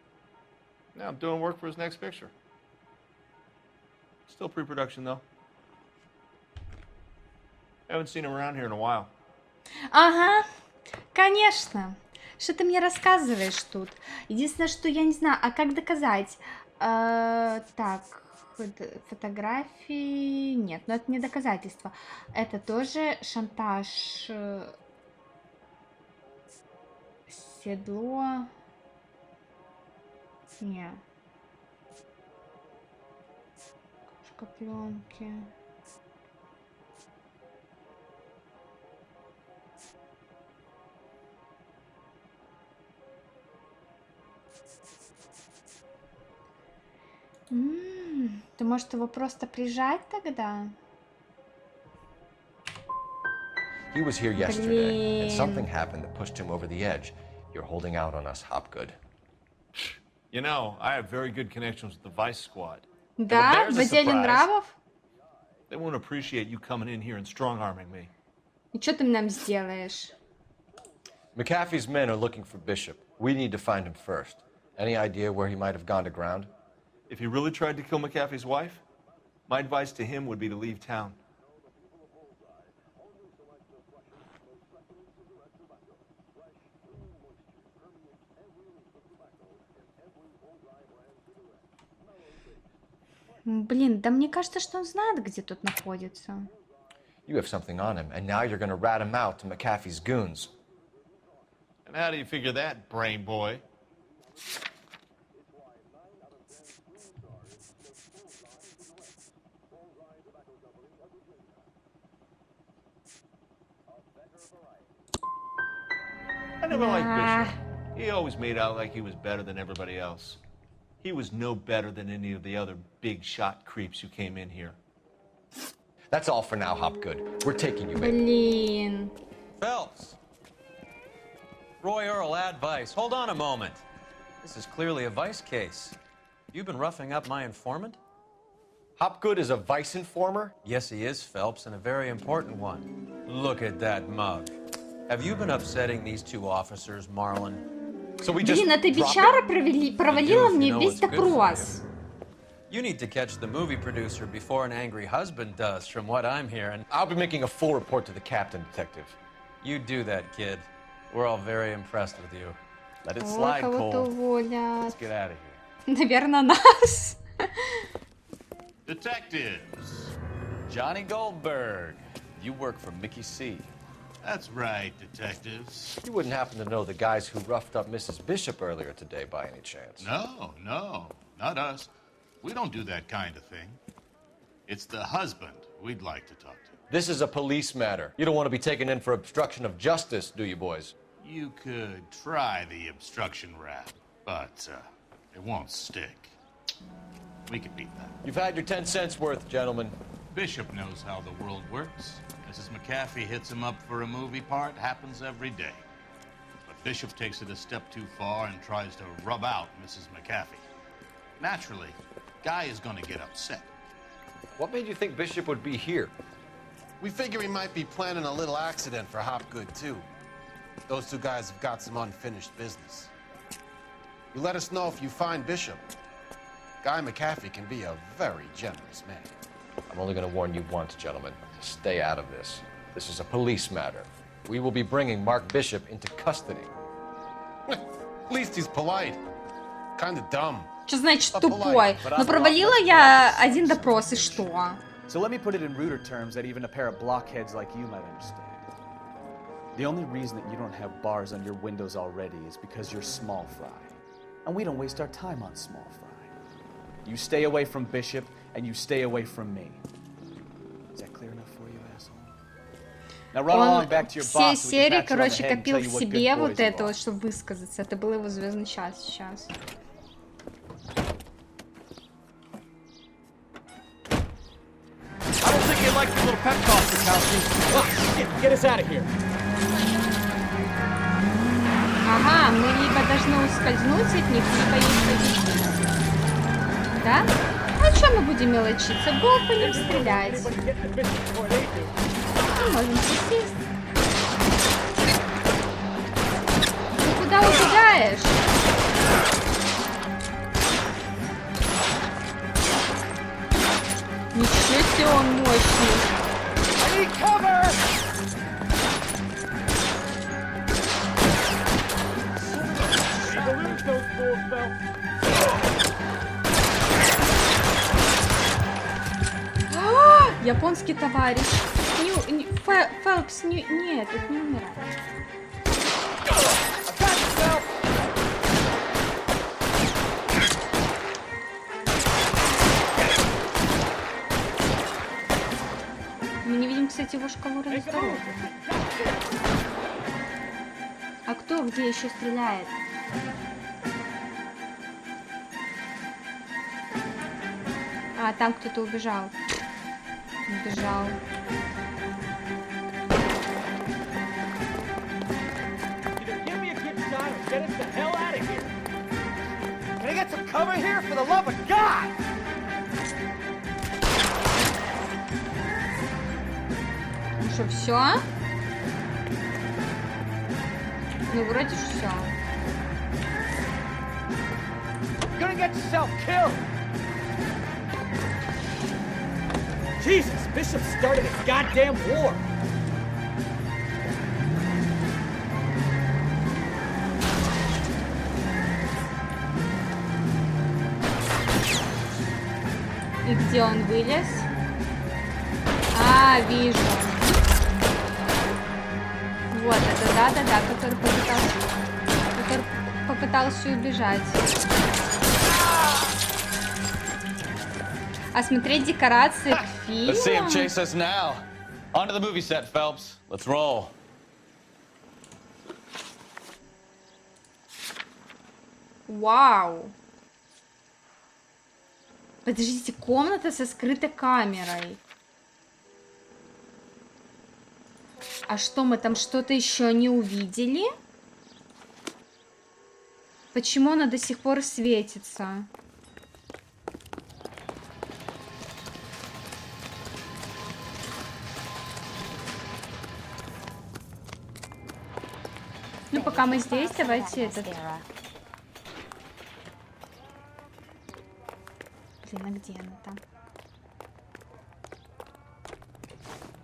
Now I'm doing work for his next picture. Still pre-production though. Haven't seen him around here in a while. Ага, конечно. Что ты мне рассказываешь тут? Единственное, что я не знаю, а как доказать? Так, фотографии... Нет, но это не доказательство. Это тоже шантаж. Седло. Не. Шкапленки. Ты, может, его просто прижать тогда? He was here yesterday, and something happened that pushed him over the edge. You're holding out on us, Hopgood. You know, I have very good connections with the Vice Squad. Да, в отделе нравов? They won't appreciate you coming in here and strong-arming me. И что ты нам сделаешь? McAfee's men are looking for Bishop. We need to find him first. Any idea where he might have gone to ground? If he really tried to kill McAfee's wife, my advice to him would be to leave town. Блин, да мне кажется, что он знает, где тут находится. You have something on him, and now you're going to rat him out to McAfee's goons. And how do you figure that, brain boy? I never liked Bishop. He always made out like he was better than everybody else. He was no better than any of the other big shot creeps who came in here. That's all for now, Hopgood. We're taking you in. Блин. Phelps. Roy Earl, advice. Hold on a moment. This is clearly a vice case. You've been roughing up my informant? Hopgood is a vice informer? Yes, he is, Phelps, and a very important one. Look at that mug. Have you been upsetting these two officers, Marlon? So we just Блин, эта бичара провалила мне весь допрос. You need to catch the movie producer before an angry husband does, from what I'm hearing. I'll be making a full report to the captain, detective. You do that, kid. We're all very impressed with you. Let it Ой, slide, кого-то Cole. уволят. Let's get out of here. Наверное, нас. Detectives. Johnny Goldberg. You work for Mickey C. That's right, detectives. You wouldn't happen to know the guys who roughed up Mrs. Bishop earlier today by any chance? No, not us. We don't do that kind of thing. It's the husband we'd like to talk to. This is a police matter. You don't want to be taken in for obstruction of justice, do you, boys? You could try the obstruction rap, but it won't stick. We could beat that. You've had your 10 cents worth, gentlemen. Bishop knows how the world works. Mrs. McAfee hits him up for a movie part, happens every day. But Bishop takes it a step too far and tries to rub out Mrs. McAfee. Naturally, Guy is going to get upset. What made you think Bishop would be here? We figure he might be planning a little accident for Hopgood, too. Those two guys have got some unfinished business. You let us know if you find Bishop. Guy McAfee can be a very generous man. I'm only going to warn you once, gentlemen. Stay out of this. This is a police matter. We will be bringing Mark Bishop into custody. At least he's polite. Kind of dumb. Что значит тупой? Но провалила я один допрос, и что? So let me put it in ruder terms that even a pair of blockheads like you might understand. The only reason that you don't have bars on your windows already is because you're small fry. And we don't waste our time on small fry. You stay away from Bishop, and you stay away from me. Is that clear enough for you, asshole? Now run along back to your boss. Все серии, короче, копил в себе вот это вот, чтобы высказаться. Это был его звездный час сейчас. I don't think you like your little pep talk, Kowski. Get us out of here. Ага, мы либо должны ускользнуть от них, либо их победить. Да? А что мы будем мелочиться? Гол по ним стрелять. Мы можем присесть. Ты куда убегаешь? Ничего себе, он мощный. Японский товарищ. Фелпс, нет, это не умирает. Мы не видим, кстати, его шкалу раздорога. А кто где еще стреляет? А, там кто-то убежал. Убежал. Ну что, все? Ну, вроде все. Jesus, Bishop started a goddamn war. И где он вылез? А, вижу. Вот, это да-да-да, который попытался убежать. Осмотреть декорации к фильму. Let's see him chase us now. Onto the movie set, Phelps. Let's roll. Вау. Подождите, комната со скрытой камерой. А что, мы там что-то еще не увидели? Почему она до сих пор светится? Ну, пока мы здесь, давайте этот... Блин, а где она там?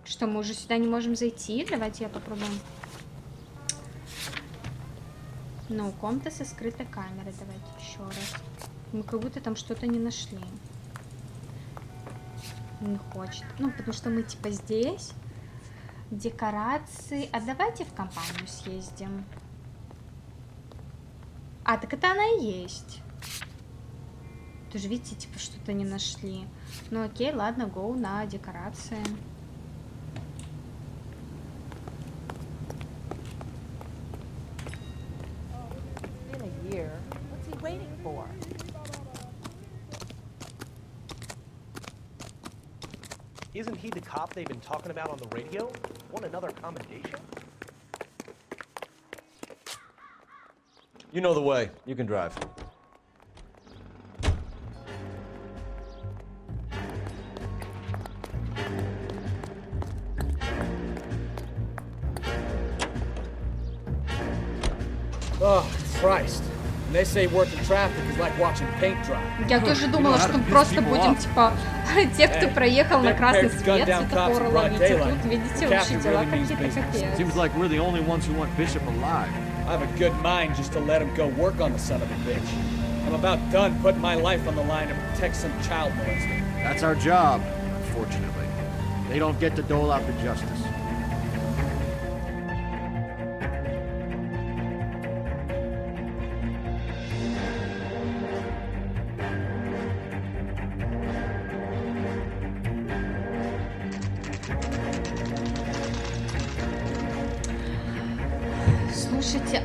Что, мы уже сюда не можем зайти? Давайте я попробую. Ну, комната со скрытой камерой. Давайте еще раз. Мы как будто там что-то не нашли. Не хочет. Ну, потому что мы типа здесь. Декорации. А давайте в компанию съездим. А, так это она и есть. Тоже, видите, типа что-то не нашли. Ну окей, ладно, гоу на декорации. Isn't he the cop they've been talking about on the radio? Want another commendation? You know the way. You can drive. Oh, Christ. And they say working traffic is like watching paint dry. Я тоже думала, что мы просто будем, типа, те, кто проехал на красный свет, светофора ловить. И тут, видите, вообще дела какие-то капец. Seems like we're the only ones who want Bishop alive. I have a good mind just to let him go work on the son of a bitch. I'm about done putting my life on the line to protect some child molester. That's our job, unfortunately. They don't get to dole out the justice. Слушайте,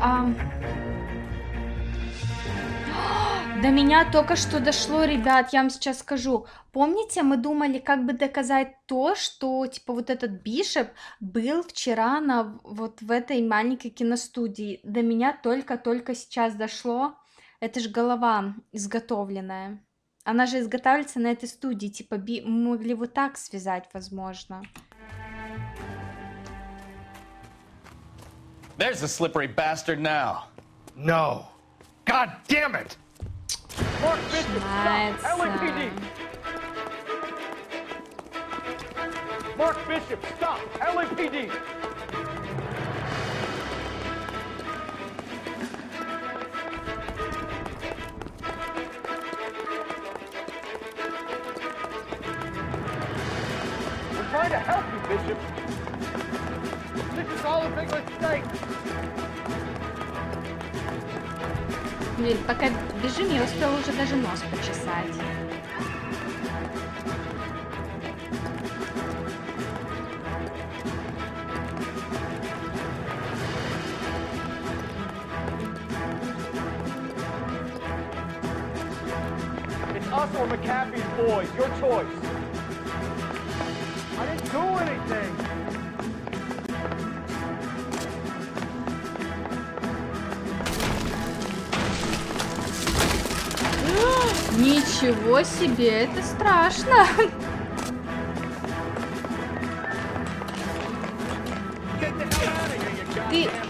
до меня только что дошло, ребят, я вам сейчас скажу. Помните, мы думали, как бы доказать то, что, типа, вот этот Бишоп был вчера вот в этой маленькой киностудии. До меня только сейчас дошло. Это же голова изготовленная. Она же изготавливается на этой студии. Типа, мы могли вот так связать, возможно. There's the slippery bastard now. No. God damn it! Mark Bishop, stop! LAPD! Mark Bishop, stop! LAPD! We're trying to help you, Bishop. This is all a big mistake. Блин, пока бежим, я успела уже даже нос почесать. us or McAfee's boys. Your choice. I didn't do anything. Ничего себе, это страшно.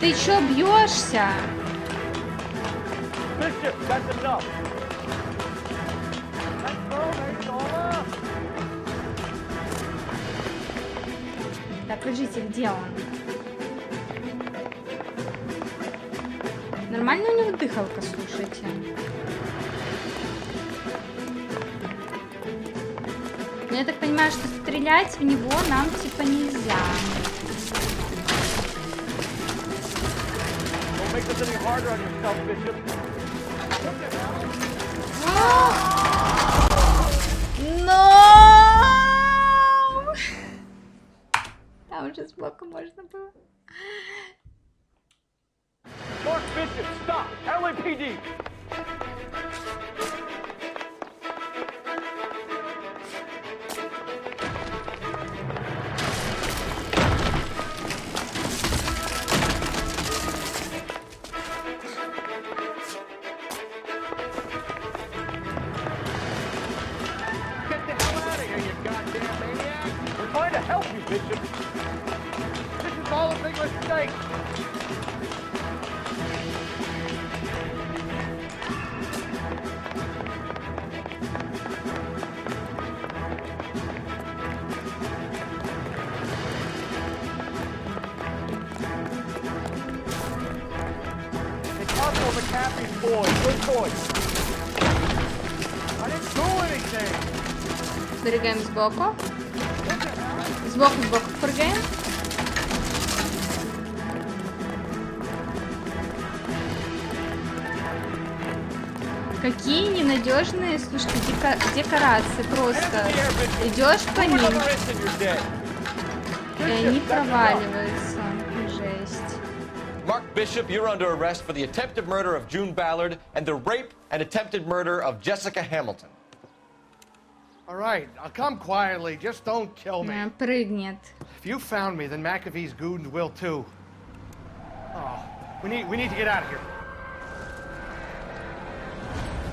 Ты чё бьешься? Так, подождите, где он? Нормально у него дыхалка, слушайте. Но я так понимаю, что стрелять в него нам типа нельзя. Но! Там уже с блока можно было. Mark Bishop, stop! LAPD! Bishop. This is all a big mistake. It's us or McAfee's boys. Good choice. I didn't do anything. Прыгаем сбоку. Сбоку прыгаем. Какие ненадежные, слушайте, декорации. Просто идешь по ним, и они проваливаются. Жесть. Mark Bishop, you're under arrest for the attempted murder of June Ballard and the rape and attempted murder of Jessica Hamilton. All right, I'll come quietly. Just don't kill me. Прыгнет. If you found me, then McAfee's goons will too. Oh, we need to get out of here.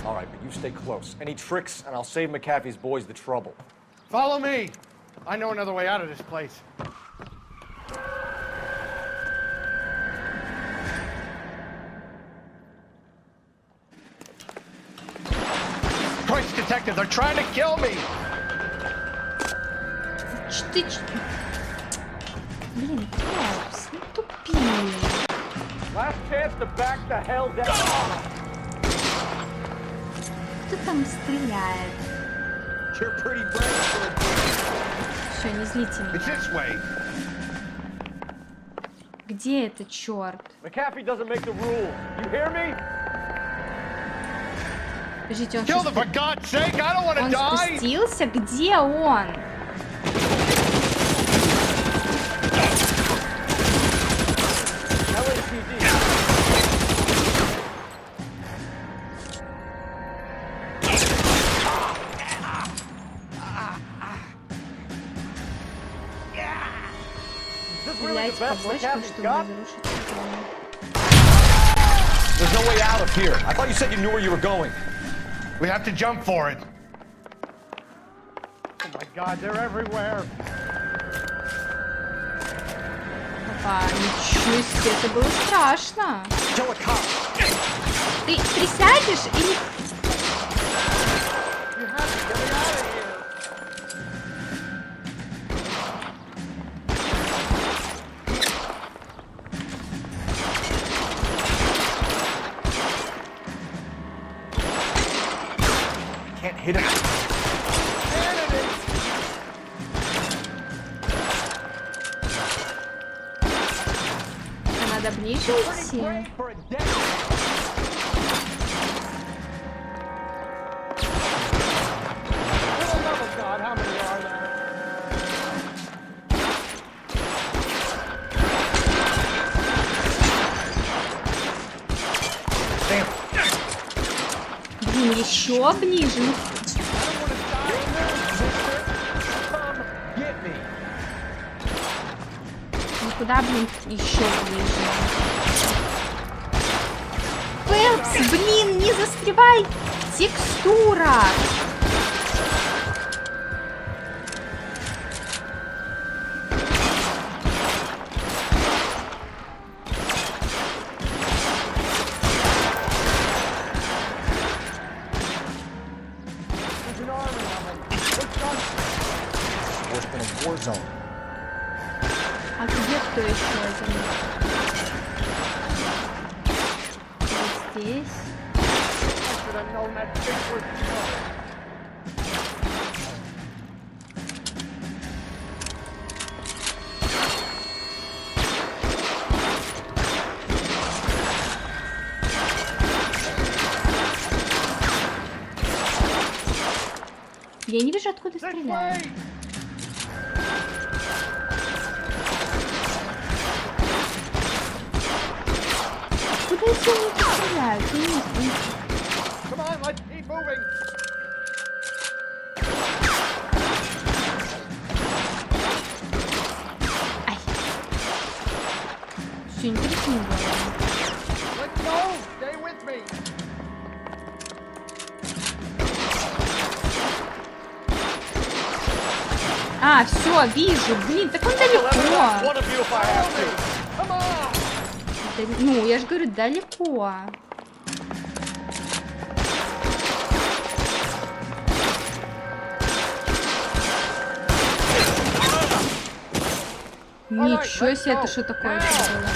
All right, but you stay close. Any tricks, and I'll save McAfee's boys the trouble. Follow me. I know another way out of this place. Christ, detective, they're trying to kill me. Блин, Фелпс, ну тупи. Last chance to back the hell down. Кто там стреляет? You're pretty brave for a... Все, не злите меня. It's this way. Где это, черт? McAfee doesn't make the rules. You hear me? Подождите, он Kill them for God's sake! I don't want to die. спустился? Где он? Стреляйте побольше, чтобы разрушить экран. There's no way out of here. I thought you said you knew where you were going. We have to jump for it. Oh my God, they're everywhere. Опа, ничего себе, это было страшно. Ты присядешь или... Can't hit him. Надо ближе идти. Блин, еще ближе. Ну, куда, блин, еще ближе? Фелпс, блин, не застревай! Текстура! А где кто еще один? Вот здесь. Я не вижу, откуда стреляют. Куда еще они стреляют? Я не знаю. Ай. Все интересно было. А, все, вижу, блин, так он далеко. Ну, я же говорю, далеко. Ничего себе, это что такое было?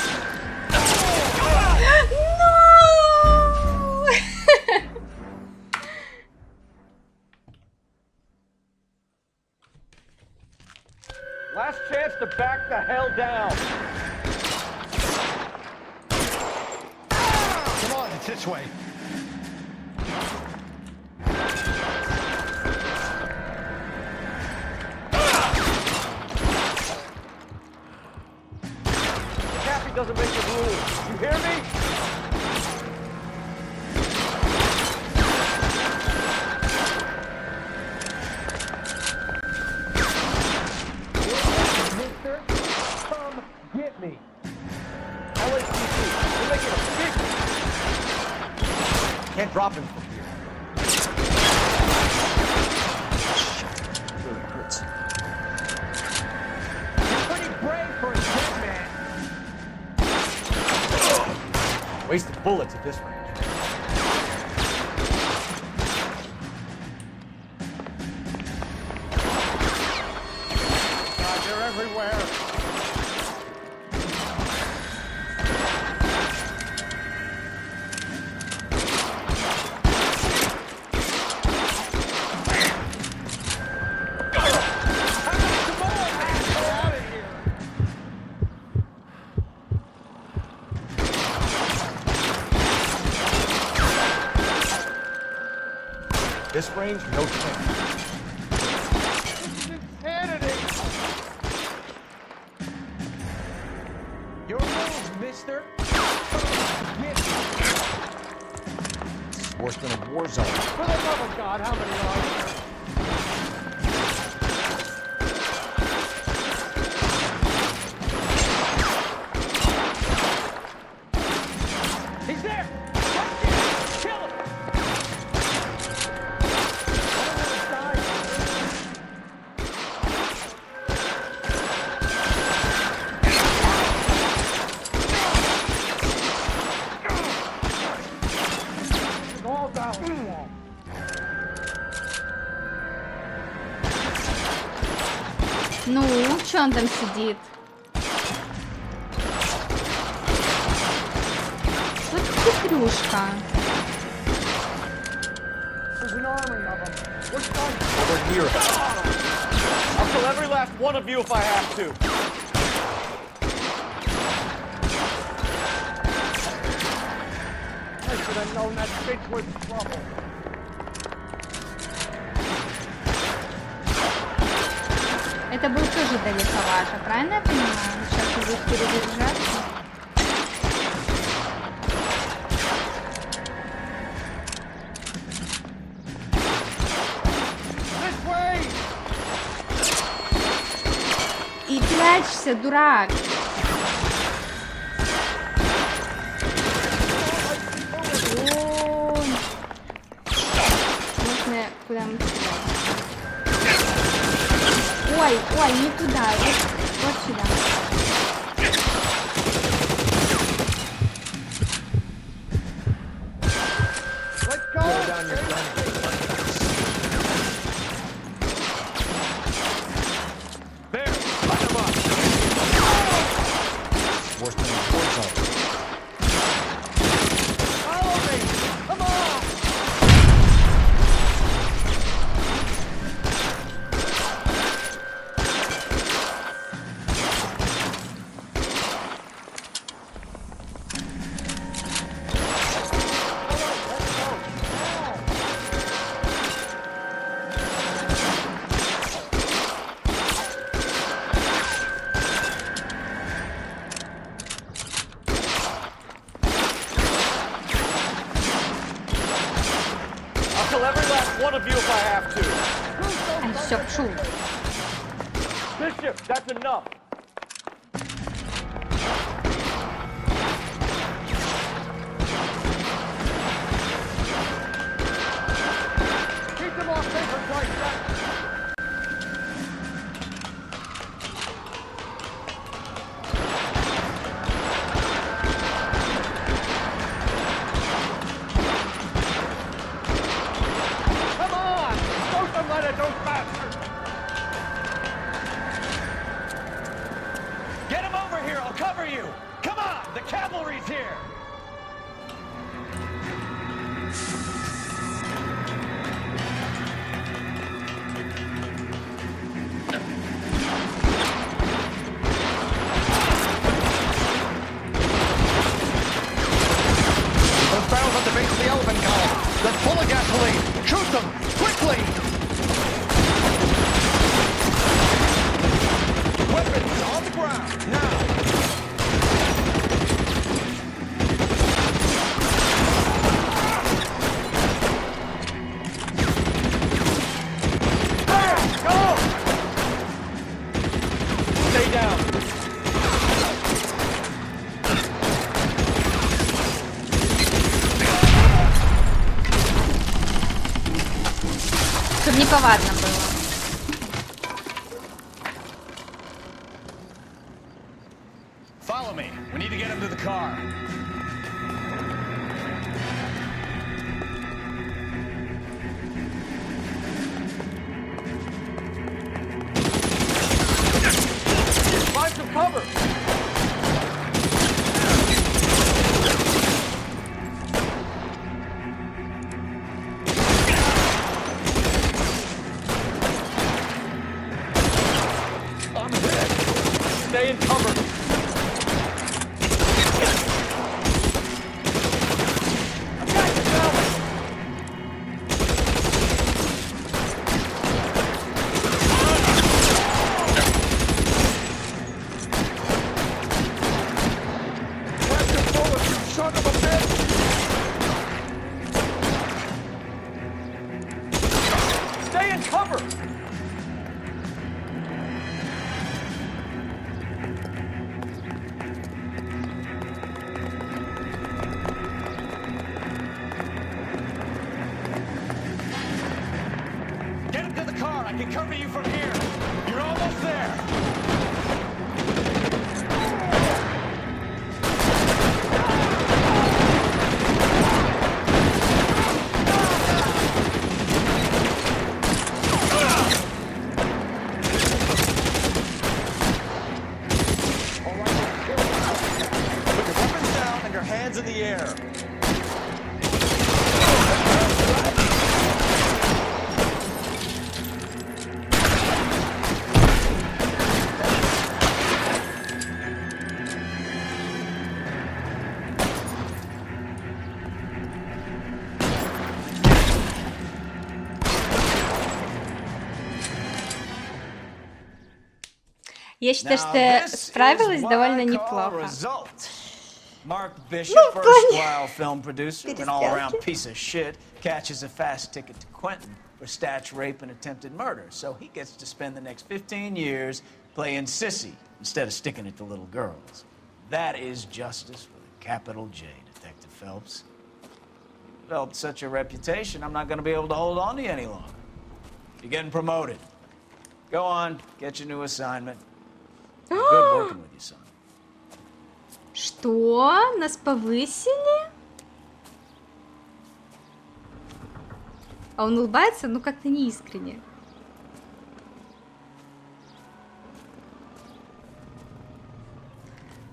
Last chance to back the hell down. Come on, it's this way. Cappy doesn't make the rules. You hear me? Mister, come get me. LAPD, you're making a big... Can't drop him from here. It really hurts. You're pretty brave for a dead man. Wasted bullets at this range. God, they're everywhere. This range, no chance. This is insanity. Your move, mister. Get me. It's worse than a war zone. For the love of God, how many are there? He's there! Kill him! All down. Ну, что он там сидит? Вот хитрюшка. There's an army of them. Which one? Over here. I'll kill every last one of you if I have to. I should have known that bitch was trouble. Это будет тоже далековато, правильно я понимаю? Сейчас будет перезаряжаться. И прячься, дурак. попробуем сюда. Ой, ой, не туда, вот сюда. Все, пшу. Bishop, that's enough. Keep them off paper like that. Come on! Don't let it, those bastards! Get him over here, I'll cover you! Come on, the cavalry's here! Those barrels at the base of the elephant column. They're full of gasoline. Shoot them! Quickly! Weapons on the ground, now! Go! Stay down. Чтобы неповадно было. Follow me. We need to get him to the car. Find some cover. I'm hit. Stay in cover. Stay in cover! Get him to the car. I can cover you from here. You're almost there. Put your weapons down and your hands in the air. Я считаю, что справилась довольно неплохо. Mark Bishop, Ну, в first плане while film producer and all-around piece of shit, catches a fast ticket to Quentin for statch rape and attempted murder. So he gets to spend the next 15 years playing sissy instead of sticking it to little girls. That is justice for the capital J, Detective Phelps. Developed such a reputation, I'm not going to be able to hold on to you any longer. You're getting promoted. Go on, get your new assignment. It's good working with you, son. Что? Нас повысили? А он улыбается, ну как-то неискренне.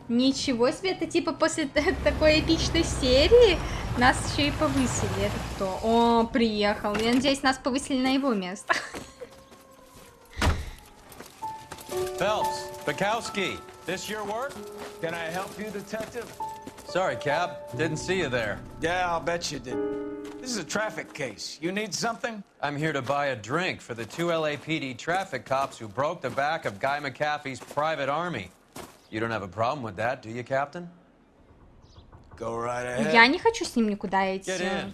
Ничего себе, это типа после такой эпичной серии нас еще и повысили. Это кто? О, приехал. Я надеюсь, нас повысили на его место. Phelps, Bukowski, this your work? Can I help you, detective? Sorry, Cap. Didn't see you there. Yeah, I'll bet you did. This is a traffic case. You need something? I'm here to buy a drink for the 2 LAPD traffic cops who broke the back of Guy McAfee's private army. You don't have a problem with that, do you, Captain? Go right ahead. Я не хочу с ним никуда идти. Get in.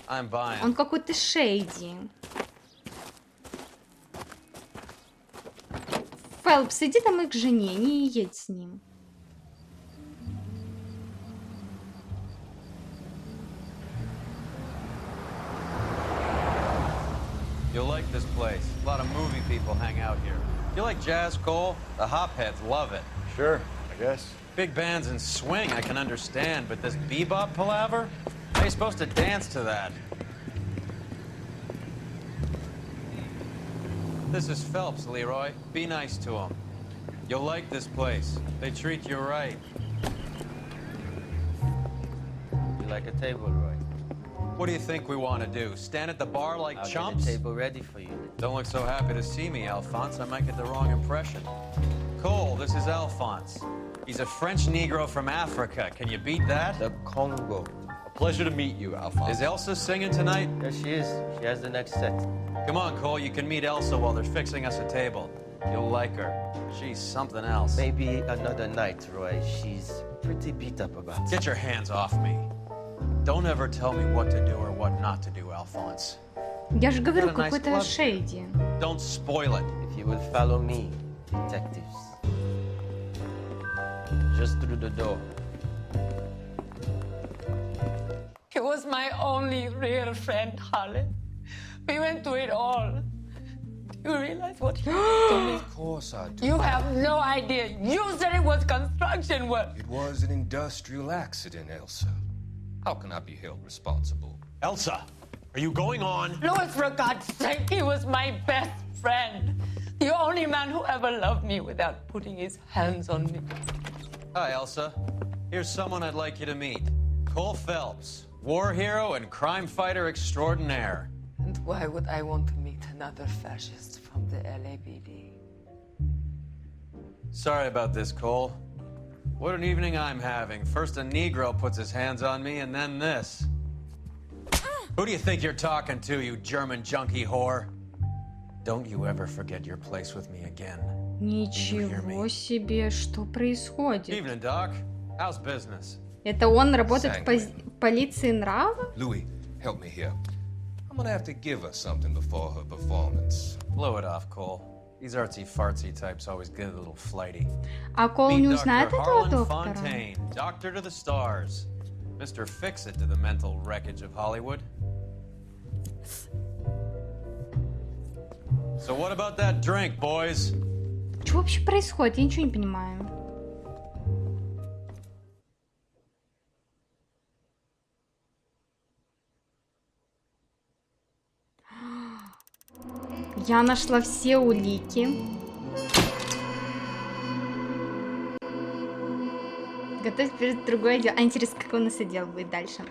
I'm buying. Он какой-то шейди. Фелпс, иди домой к жене, не едь с ним. You'll like this place. A lot of movie people hang out here. You like jazz, Cole? The hopheads love it. Sure, I guess. Big bands and swing I can understand, but this bebop palaver? How are you supposed to dance to that? This is Phelps, Leroy. Be nice to him. You'll like this place. They treat you right. You like a table, Roy? What do you think we want to do? Stand at the bar like I'll chumps? get a table ready for you. Don't look so happy to see me, Alphonse. I might get the wrong impression. Cole, this is Alphonse. He's a French Negro from Africa. Can you beat that? The Congo. A pleasure to meet you, Alphonse. Is Elsa singing tonight? There she is. She has the next set. Come on, Cole. You can meet Elsa while they're fixing us a table. You'll like her. She's something else. Maybe another night, Roy. She's pretty beat up about it. Get your hands off me. Don't ever tell me what to do or what not to do, Alphonse. Я же говорю, Got a nice какой-то club. шейди. Don't spoil it. If you will follow me, detectives. Just through the door. He was my only real friend, Harlan. We went through it all. Do you realize what he did to me? Of course I do. You have no idea. You said it was construction work. It was an industrial accident, Elsa. How can I be held responsible? Elsa, are you going on? Louis, for God's sake, he was my best friend. The only man who ever loved me without putting his hands on me. Hi, Elsa. Here's someone I'd like you to meet. Cole Phelps, war hero and crime fighter extraordinaire. And why would I want to meet another fascist from the LAPD? Sorry about this, Cole. What an evening I'm having. First a Negro puts his hands on me, and then this. Who do you think you're talking to, you German junkie whore? Don't you ever forget your place with me again. Ничего себе, что происходит? Evening, Doc. How's business? Это он работает в полиции нрава? Louis, help me here. I'm gonna have to give her something before her performance. Blow it off, Cole. These artsy-fartsy types always get a little flighty. А Кол не узнает этого доктора? Fontaine, doctor to the stars. Mr. Fix-It to the mental wreckage of Hollywood. So what about that drink, boys? Что вообще происходит? Я ничего не понимаю. Я нашла все улики. Готовь перед другое дело. А интересно, как у нас отдел будет дальше.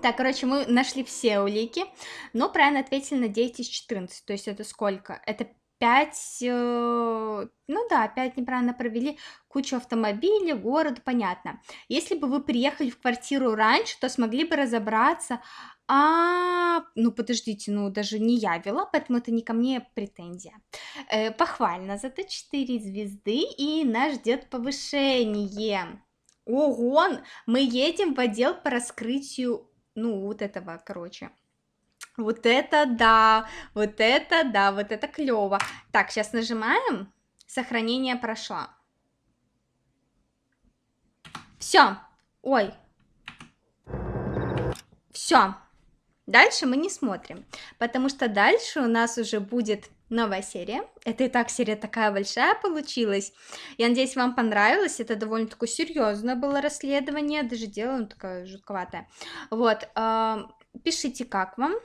Так, короче, мы нашли все улики, но правильно ответили на 9 из 14. То есть это сколько? Это 5, ну да, 5 неправильно провели, кучу автомобилей, город, понятно. Если бы вы приехали в квартиру раньше, то смогли бы разобраться. Ну подождите, ну даже не я вела, поэтому это не ко мне претензия. Похвально, зато 4 звезды, и нас ждет повышение. Ого, мы едем в отдел по раскрытию, ну вот этого, короче. Вот это да, вот это да, вот это клево. Так, сейчас нажимаем, сохранение прошло. Все, ой, все. Дальше мы не смотрим, потому что дальше у нас уже будет новая серия. Это и так серия такая большая получилась. Я надеюсь, вам понравилось. Это довольно такое серьезное было расследование, даже дело такое жутковатое. Вот, пишите, как вам,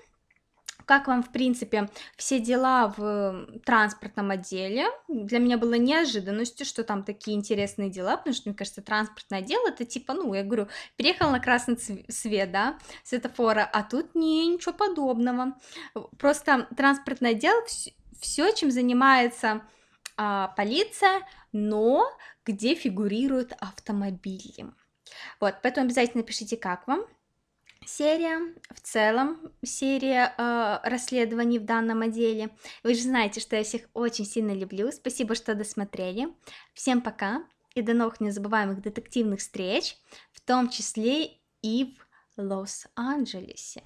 в принципе, все дела в транспортном отделе. Для меня было неожиданностью, что там такие интересные дела, потому что, мне кажется, транспортное отдел это типа, ну, я говорю, переехал на красный свет, да, светофора, а тут ничего подобного. Просто транспортное отдел, все, чем занимается полиция, но где фигурируют автомобили. Вот, поэтому обязательно пишите, как вам серия, в целом серия расследований в данном отделе. Вы же знаете, что я всех очень сильно люблю. Спасибо, что досмотрели. Всем пока и до новых незабываемых детективных встреч, в том числе и в Лос-Анджелесе.